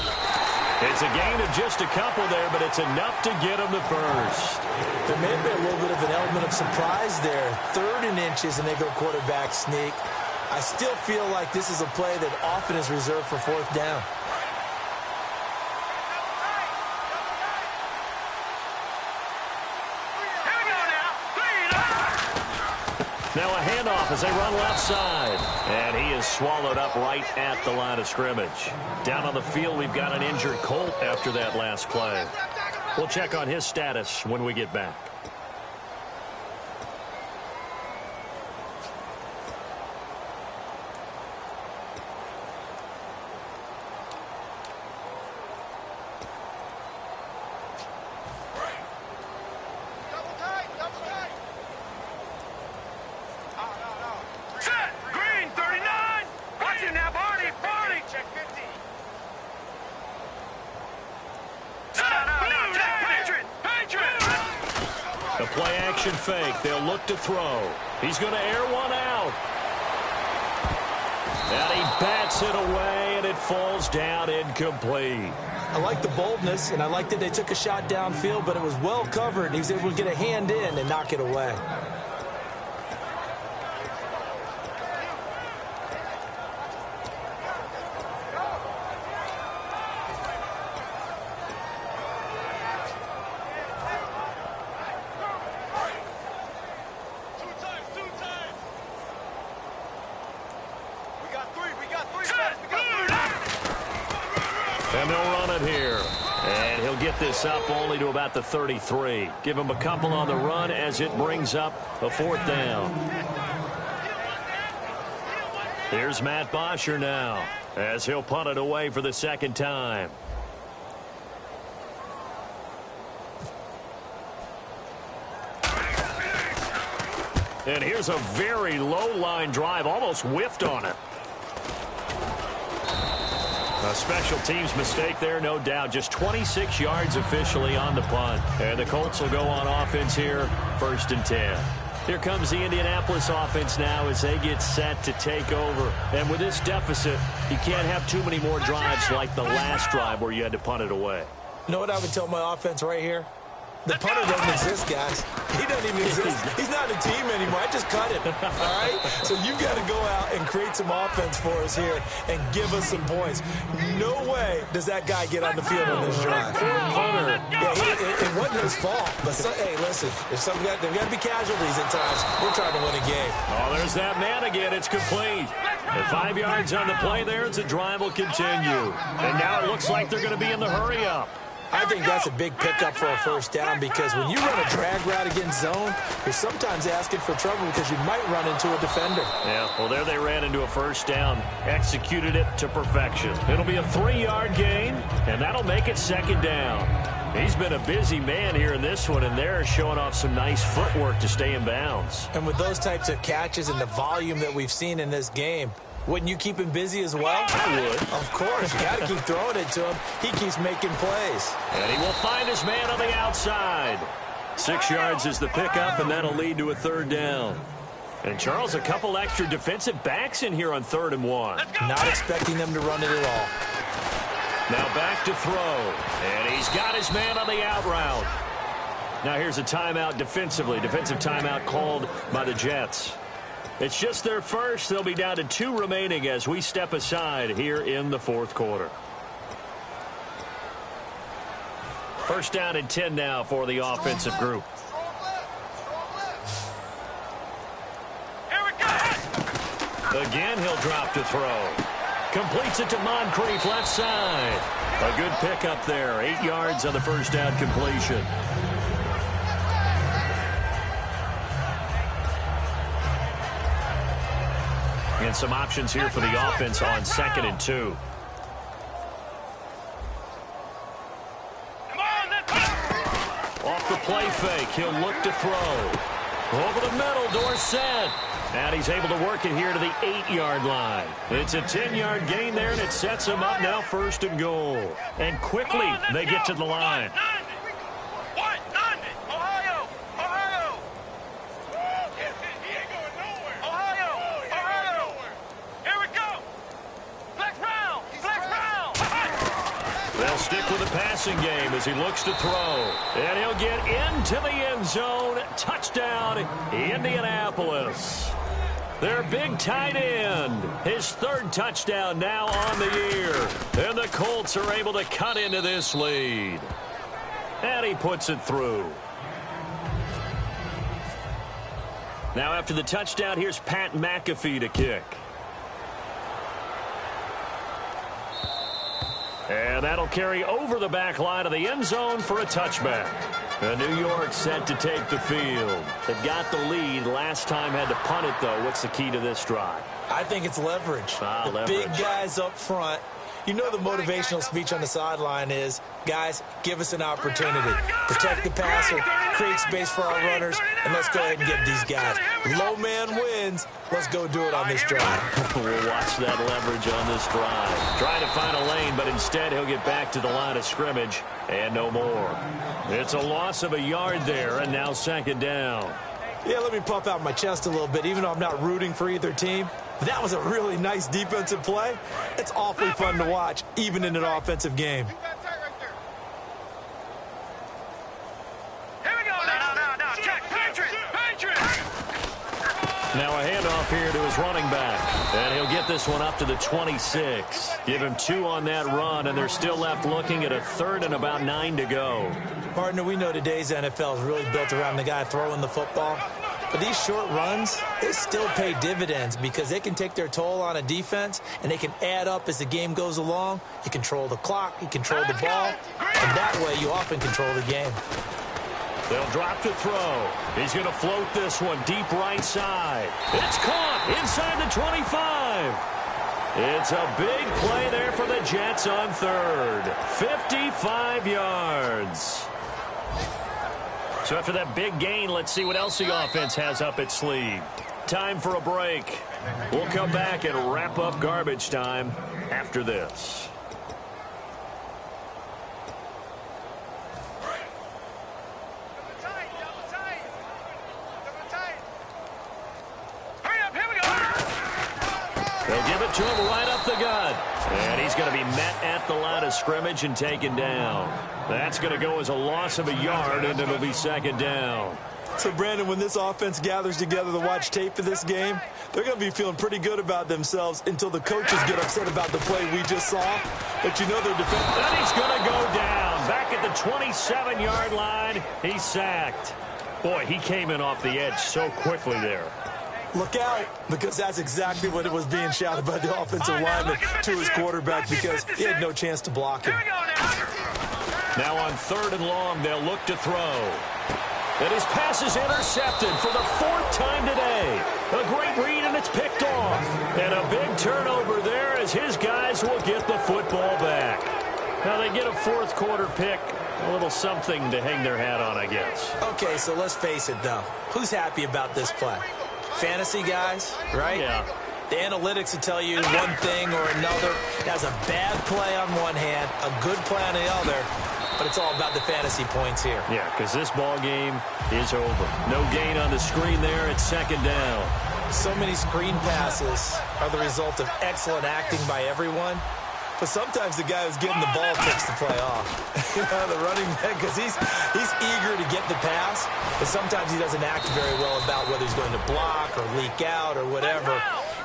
It's a gain of just a couple there, but it's enough to get them to first. There may have been a little bit of an element of surprise there. 3rd and inches, and they go quarterback sneak. I still feel like this is a play that often is reserved for 4th down. Now a handoff as they run left side. And he is swallowed up right at the line of scrimmage. Down on the field, we've got an injured Colt after that last play. We'll check on his status when we get back. play action fake. They'll look to throw. He's going to air one out. And he bats it away, and it falls down incomplete. I like the boldness, and I like that they took a shot downfield, but it was well covered. He was able to get a hand in and knock it away. And they'll run it here. And he'll get this up only to about the 33. Give him a couple on the run as it brings up a 4th down. Here's Matt Bosher now as he'll punt it away for the 2nd time. And here's a very low-line drive, almost whiffed on it. A special teams mistake there, no doubt. Just 26 yards officially on the punt. And the Colts will go on offense here, 1st and 10. Here comes the Indianapolis offense now as they get set to take over. And with this deficit, you can't have too many more drives like the last drive where you had to punt it away. You know what I would tell my offense right here? The punter doesn't exist, guys. He doesn't even exist. He's not a team anymore. I just cut him. All right? So you've got to go out and create some offense for us here and give us some points. No way does that guy get on the field on this drive. Punter. Yeah, it wasn't his fault. But, hey, listen, there's got to be casualties at times. We're trying to win a game. Oh, there's that man again. It's complete. And 5 yards on the play there as the drive will continue. And now it looks like they're going to be in the hurry-up. I think that's a big pickup for a 1st down because when you run a drag route against zone, you're sometimes asking for trouble because you might run into a defender. Yeah, well, there they ran into a 1st down, executed it to perfection. It'll be a 3-yard gain, and that'll make it 2nd down. He's been a busy man here in this one, and they're showing off some nice footwork to stay in bounds. And with those types of catches and the volume that we've seen in this game, wouldn't you keep him busy as well? I would. Of course. You got to keep throwing it to him. He keeps making plays. And he will find his man on the outside. 6 yards is the pickup, and that'll lead to a 3rd down. And, Charles, a couple extra defensive backs in here on 3rd and 1. Not expecting them to run it at all. Now back to throw. And he's got his man on the out route. Now here's a timeout defensively. Defensive timeout called by the Jets. It's just their first. They'll be down to 2 remaining as we step aside here in the 4th quarter. 1st down and 10 now for the offensive group. Here we go. Again, he'll drop to throw. Completes it to Moncrief, left side. A good pickup there. 8 yards on the 1st down completion. And some options here for the offense on 2nd and 2. Off the play fake, he'll look to throw. Over the middle, Dorsett. And he's able to work it here to the 8-yard line. It's a 10-yard gain there, and it sets him up now 1st and goal. And quickly, they get to the line. They'll stick with the passing game as he looks to throw. And he'll get into the end zone. Touchdown, Indianapolis. Their big tight end. His 3rd touchdown now on the year. And the Colts are able to cut into this lead. And he puts it through. Now after the touchdown, here's Pat McAfee to kick. And that'll carry over the back line of the end zone for a touchback. New York set to take the field. They've got the lead. Last time had to punt it, though. What's the key to this drive? I think it's leverage. Leverage. Big guys up front. You know the motivational speech on the sideline is, guys, give us an opportunity. Protect the passer, create space for our runners, And let's go ahead and give these guys low man wins. Let's go do it on this drive. We'll watch that leverage on this drive. Trying to find a lane, but instead he'll get back to the line of scrimmage and no more. It's a loss of a yard there, and now second down. Yeah, let me puff out my chest a little bit, even though I'm not rooting for either team. That was a really nice defensive play. It's awfully fun to watch, even in an offensive game. Now a handoff here to his running back. And he'll get this one up to the 26. Give him 2 on that run, and they're still left looking at a third and about 9 to go. Partner, we know today's NFL is really built around the guy throwing the football. But these short runs, they still pay dividends because they can take their toll on a defense, and they can add up as the game goes along. You control the clock, you control the ball, and that way you often control the game. They'll drop to throw. He's going to float this one deep right side. It's caught inside the 25. It's a big play there for the Jets on third. 55 yards. So after that big gain, let's see what else the offense has up its sleeve. Time for a break. We'll come back and wrap up garbage time after this. They'll give it to him right up the gut. And he's going to be met at the line of scrimmage and taken down. That's going to go as a loss of a yard, and it'll be second down. So, Brandon, when this offense gathers together to watch tape for this game, they're going to be feeling pretty good about themselves until the coaches get upset about the play we just saw. But you know they're defending. And he's going to go down. Back at the 27-yard line, he's sacked. Boy, he came in off the edge so quickly there. Look out, because that's exactly what it was being shouted by the offensive lineman to his quarterback because he had no chance to block him. Now on third and long, they'll look to throw. And his pass is intercepted for the 4th time today. A great read, and it's picked off. And a big turnover there as his guys will get the football back. Now they get a 4th quarter pick. A little something to hang their hat on, I guess. Okay, so let's face it, though. Who's happy about this play? Fantasy guys, right? Yeah. The analytics will tell you one thing or another. It has a bad play on one hand, a good play on the other, but it's all about the fantasy points here. Yeah, because this ball game is over. No gain on the screen there. It's second down. So many screen passes are the result of excellent acting by everyone. But sometimes the guy who's getting the ball takes the play off. You know, the running back, because he's eager to get the pass, but sometimes he doesn't act very well about whether he's going to block or leak out or whatever.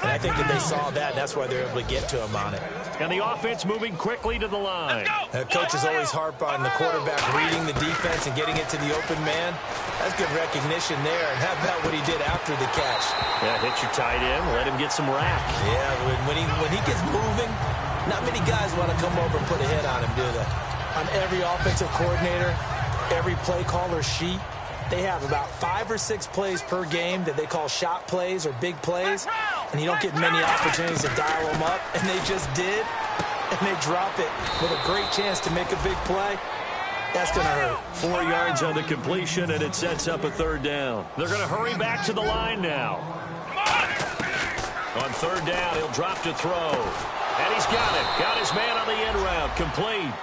And I think that they saw that, and that's why they're able to get to him on it. And the offense moving quickly to the line. Coaches always harp on the quarterback reading the defense and getting it to the open man. That's good recognition there. And how about what he did after the catch? Yeah, hit your tight end, let him get some rack. Yeah, when he gets moving, not many guys want to come over and put a hit on him, do they? On every offensive coordinator, every play caller sheet, they have about 5 or 6 plays per game that they call shot plays or big plays, and you don't get many opportunities to dial them up, and they just did, and they drop it with a great chance to make a big play. That's going to hurt. 4 yards on the completion, and it sets up a third down. They're going to hurry back to the line now. On third down, he'll drop to throw. And he's got it. Got his man on the end route. Complete.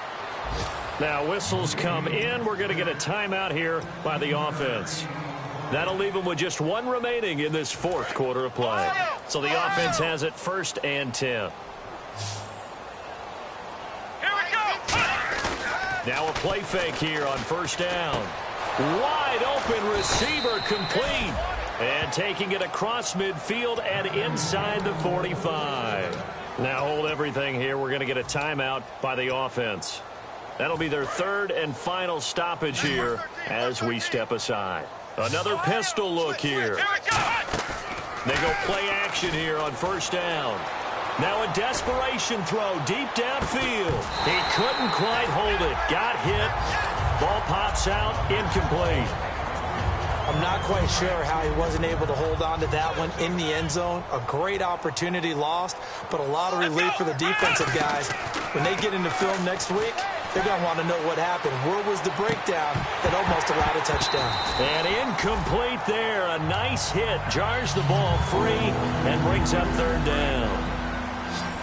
Now whistles come in. We're going to get a timeout here by the offense. That'll leave them with just 1 remaining in this 4th quarter of play. So the offense has it 1st and 10. Now a play fake here on 1st down. Wide open receiver complete. And taking it across midfield and inside the 45. Now hold everything here. We're going to get a timeout by the offense. That'll be their 3rd and final stoppage here as we step aside. Another pistol look here. They go play action here on 1st down. Now a desperation throw deep downfield. He couldn't quite hold it. Got hit. Ball pops out. Incomplete. I'm not quite sure how he wasn't able to hold on to that one in the end zone. A great opportunity lost, but a lot of relief for the defensive guys. When they get into film next week, They're going to want to know what happened. Where was the breakdown that almost allowed a touchdown? And incomplete there. A nice hit. Jars the ball free and brings up third down.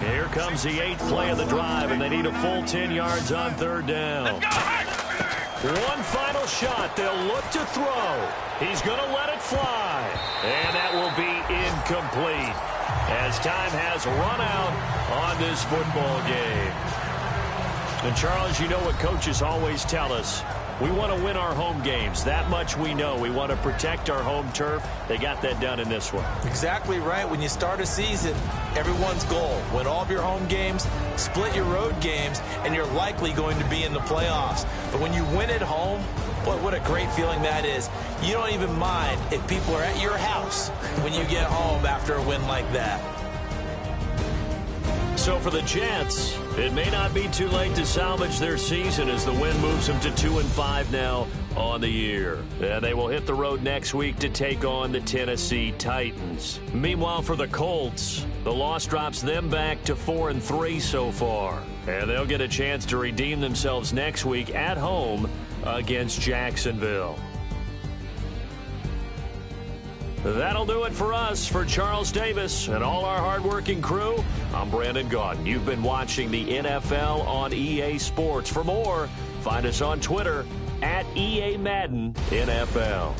Here comes the 8th play of the drive, and they need a full 10 yards on third down. One final shot. They'll look to throw. He's going to let it fly. And that will be incomplete as time has run out on this football game. And, Charles, you know what coaches always tell us. We want to win our home games. That much we know. We want to protect our home turf. They got that done in this one. Exactly right. When you start a season, everyone's goal, win all of your home games, split your road games, and you're likely going to be in the playoffs. But when you win at home, boy, what a great feeling that is. You don't even mind if people are at your house when you get home after a win like that. So for the Jets, it may not be too late to salvage their season as the win moves them to 2-5 now on the year. And they will hit the road next week to take on the Tennessee Titans. Meanwhile, for the Colts, the loss drops them back to 4-3 so far. And they'll get a chance to redeem themselves next week at home against Jacksonville. That'll do it for us. For Charles Davis and all our hardworking crew, I'm Brandon Gaudin. You've been watching the NFL on EA Sports. For more, find us on Twitter at EA Madden NFL.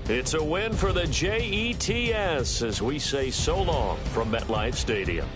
It's a win for the Jets as we say so long from MetLife Stadium.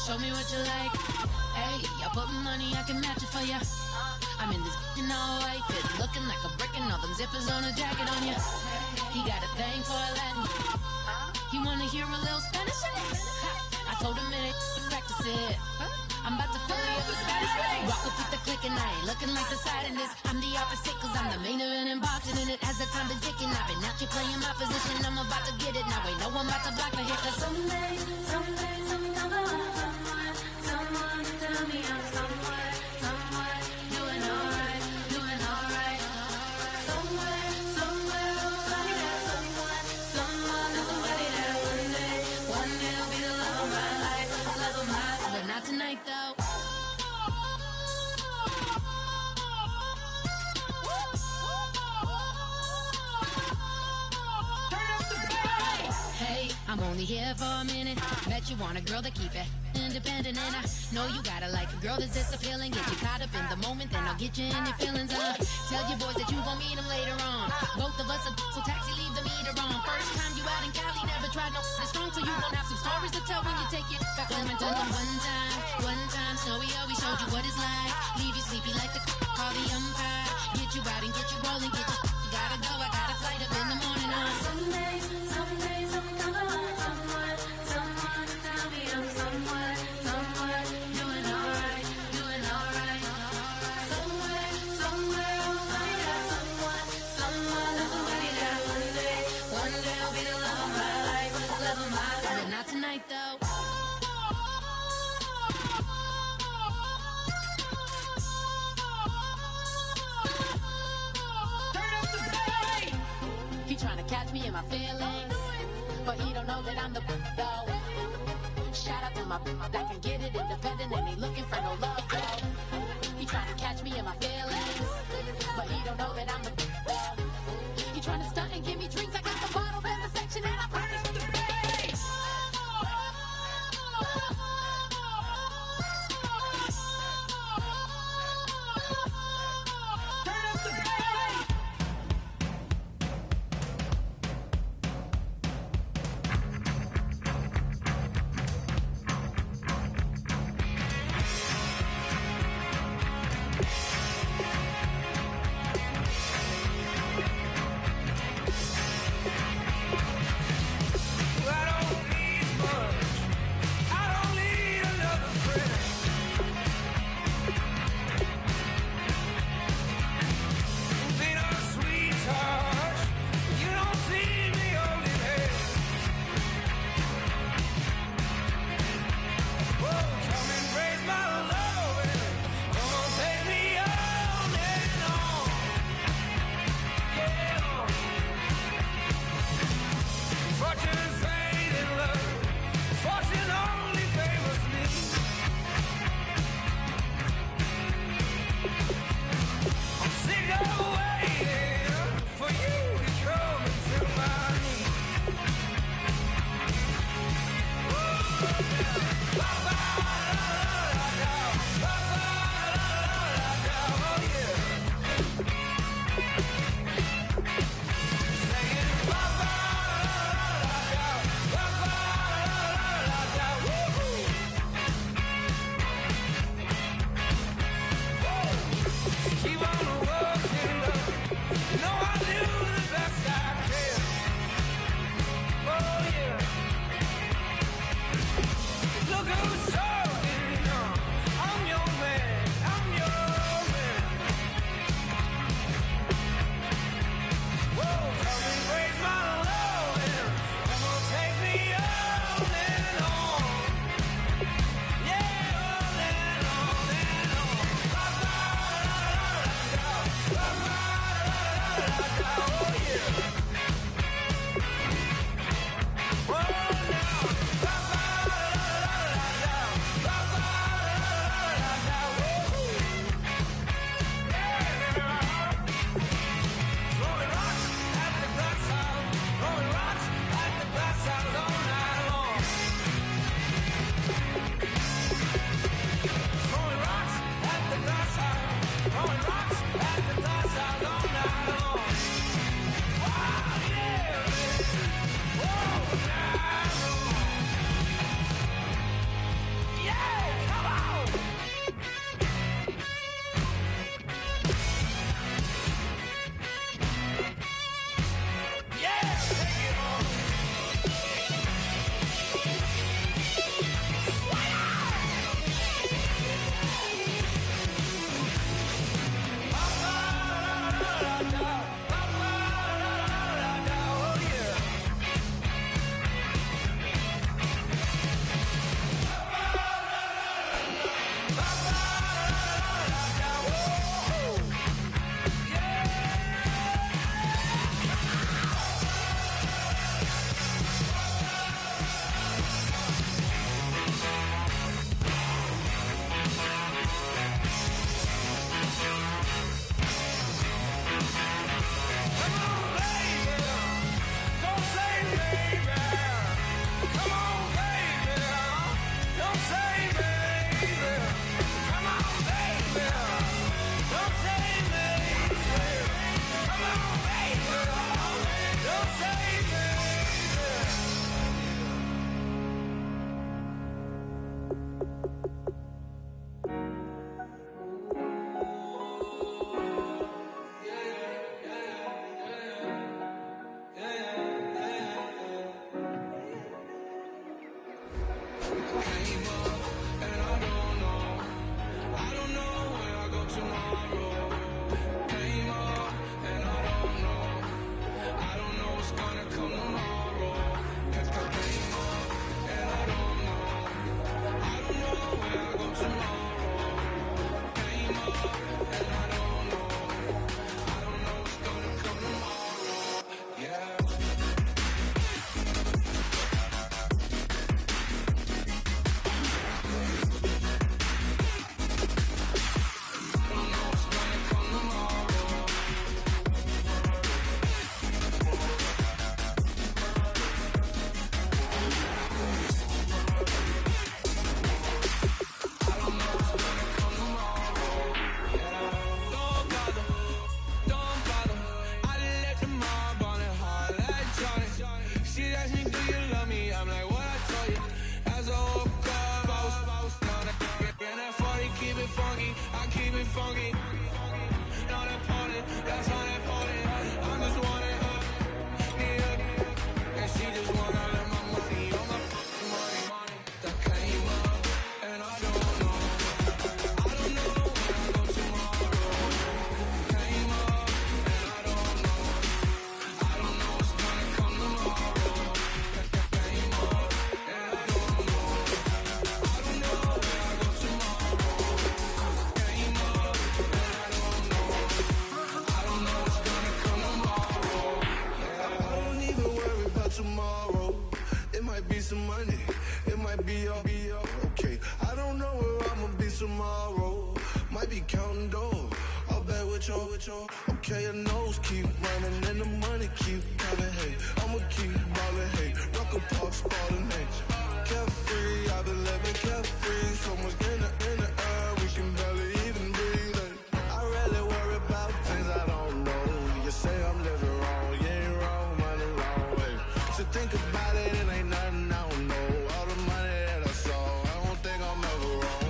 Show me what you like. Hey, I put money, I can match it for ya. I'm in this in all white fit, looking like a brick and all them zippers on a jacket on ya. He got a thing for Latin. He wanna hear a little Spanish? I told him it ain't practice it. I'm about to fully up the Scottish way. Rock with the click and I ain't looking like the side in this. I'm the opposite cause I'm the main event in boxing and it has the time been ticking. I've been out here playing my position. I'm about to get it now. Ain't no one about to block the hit cause someday I'm someone to tell me I'm someone doing alright, doing alright. Somewhere, somebody that someone is somebody that one day will be the love of my life, love of my life. But not tonight though. I'm only here for a minute. Bet you want a girl to keep it independent, and I know you gotta like a girl that's this appealing. Get you caught up in the moment, then I'll get you in your feelings. Tell your boys that you gon' meet them later on. Both of us are so taxi, leave the meter on. First time you out in Cali, never tried no strong, so you gon' have some stories to tell when you take it back home and tell them one time, Snowy always showed you what it's like. Leave you sleepy like the call the umpire. Get you out and get you rolling, get you gotta go. I got a flight up in the morning on someday, someone to tell me I'm someone doing alright, doing alright. Somewhere, somebody that someone is somebody that one day will be the love of my life, love of my life. But not tonight though. He tryna catch me in my feelings, but he don't know that I'm the though. Shout out to my that can get it independent and ain't looking for no love though. He tryna catch me in my feelings, but he don't know that I'm the though. He tryna stunt and give me drinks. I got the bottles in the section and I promise to pay. Okay, your nose keep running and the money keep coming. Hey, I'ma keep ballin'. Hey, rock a park, spallin'. Hey, carefree, I've been living carefree. So much in the air, we can barely even breathe. Hey, I rarely worry about things I don't know. You say I'm living wrong, you ain't wrong, money long. Hey, so think about it, it ain't nothing I don't know. All the money that I saw, I don't think I'm ever wrong.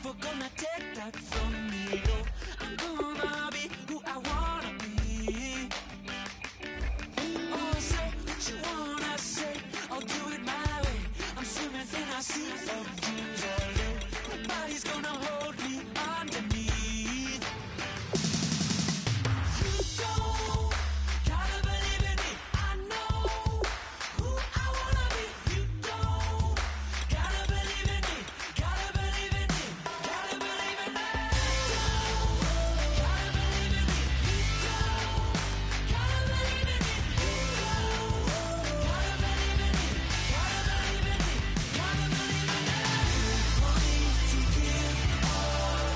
never gonna take that from me. No, I'm gonna be who I wanna be. Oh, say what you wanna say, I'll do it my way. I'm swimming in a sea of dreams all day. Nobody's gonna hold me underneath. You don't gotta believe in me. I know who I wanna be. You don't gotta believe in me. Gotta believe in me. Gotta believe in me. You don't gotta believe in me. You don't gotta believe in me. You don't gotta believe in me. Gotta believe in me. Gotta believe in me. Want me to give up?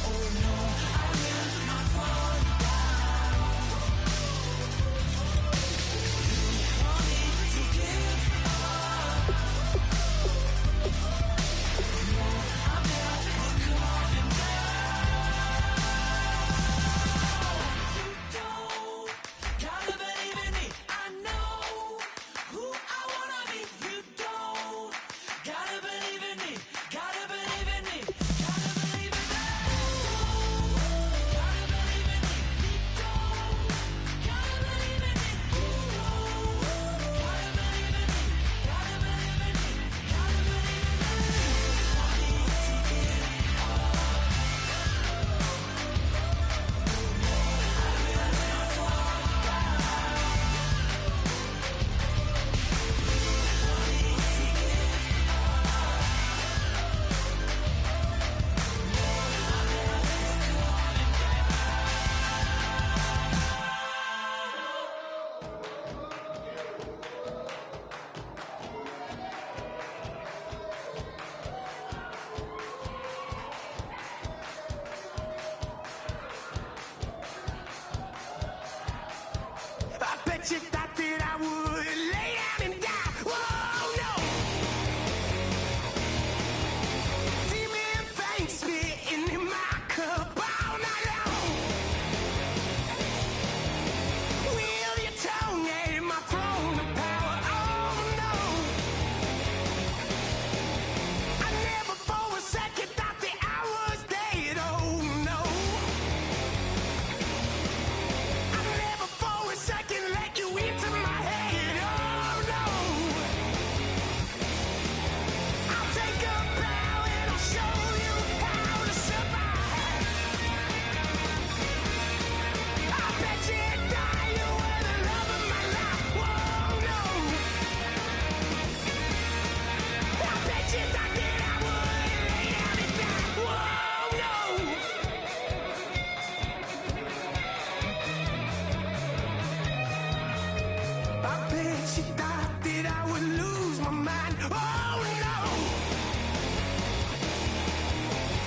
Oh no, I will not fall down. You want me to give up? No, I'm never coming back. You don't gotta believe in me. I know who I wanna be. You don't gotta believe in me. Gotta believe in me. Gotta believe in me. Gotta believe in me. You don't gotta believe in me. You don't gotta believe in me. Gotta believe in me. Gotta believe in me. Want me to give up? I will not fall down. Want me to give I bet you thought that I would lay down and die. Whoa, no. Demon things spitting in my cup all night long. Will your tongue at my throne of power? Oh no. I never for a second thought that I was dead. Oh no. I never for a second let you into my head. Oh no. I'll take a bow and I'll show you how to survive. I bet you die, you were the love of my life. Whoa, no. I bet you thought that I would lay down and die. Whoa, no. I bet you thought that I would lose my mind. Oh no!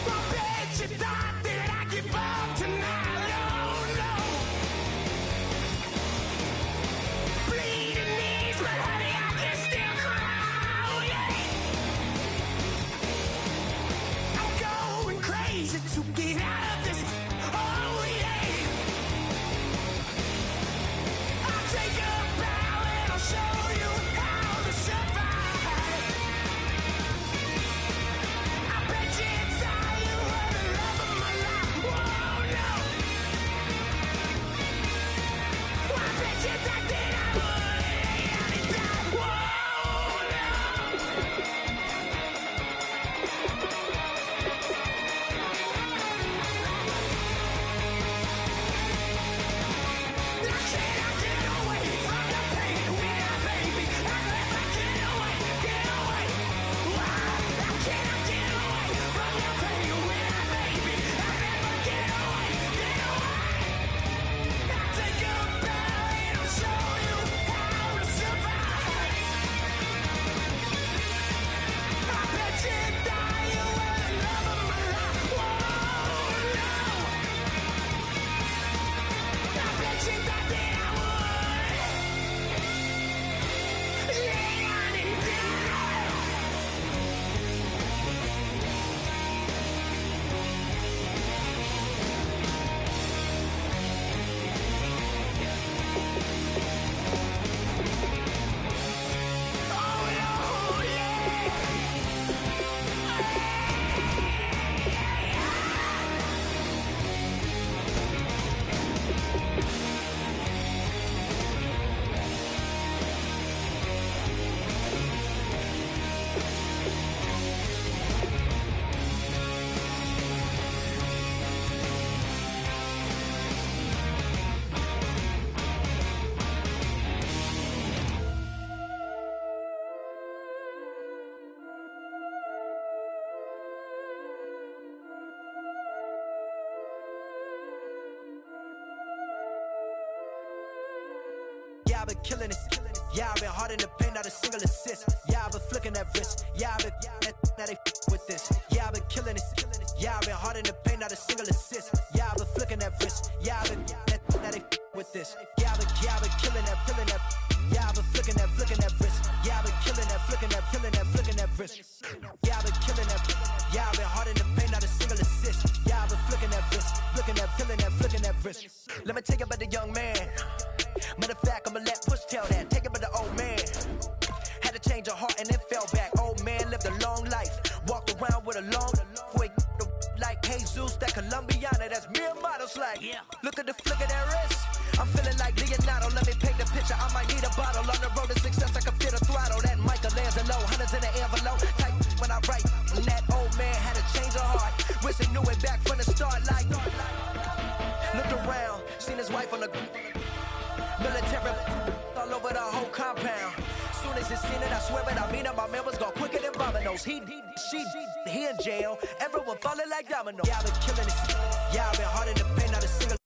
I bet you thought that I'd give up tonight. Oh no! Bleeding knees, but honey, I can still cry. Oh yeah! I'm going crazy to get out of this. Oh yeah! I'll take a bow and I'll show you how to survive. I bet you inside you were the love of my life. Whoa, no. I bet you thought that I would lay down and die. Whoa, no. I've been killing it. Yeah, I've been hard in the paint, not a single assist. Yeah, I've been flicking that wrist. Yeah, I've been now they with this. Yeah, I've been killing it. Yeah, I've been hard in the paint, not a single assist. Yeah, I've been flicking that wrist. Yeah, I've been now they with this. Yeah, I've been killing that, killing that. Yeah, I've been flicking that wrist. Yeah, I've been killing that, flicking that wrist. Yeah, I've been killing that. Yeah, I've been hard in the paint, not a single assist. Yeah, I've been flicking that wrist, flicking that wrist. Let me tell you about the young man. Matter of fact, I'ma let Push tell that. Take it about the old man. Had to change her heart and then fell back. Old man lived a long life. Walked around with a long way like Jesus, that Colombiana, that's mere models like. Yeah. Look at the flick of that wrist. I'm feeling like Leonardo. Let me paint the picture. I might need a bottle. On the road to success, I can feel the throttle. That Michelangelo, hundreds in the envelope. Type when I write. And that old man had to change her heart. Wish he knew it back from the start. Like, looked around, seen his wife on the military all over the whole compound. Soon as he seen it, I swear it, I mean it, my man was gone quicker than dominoes. He in jail, everyone falling like dominoes. Yeah, I've been killing it. Yeah, I've been hard in the paint, not a single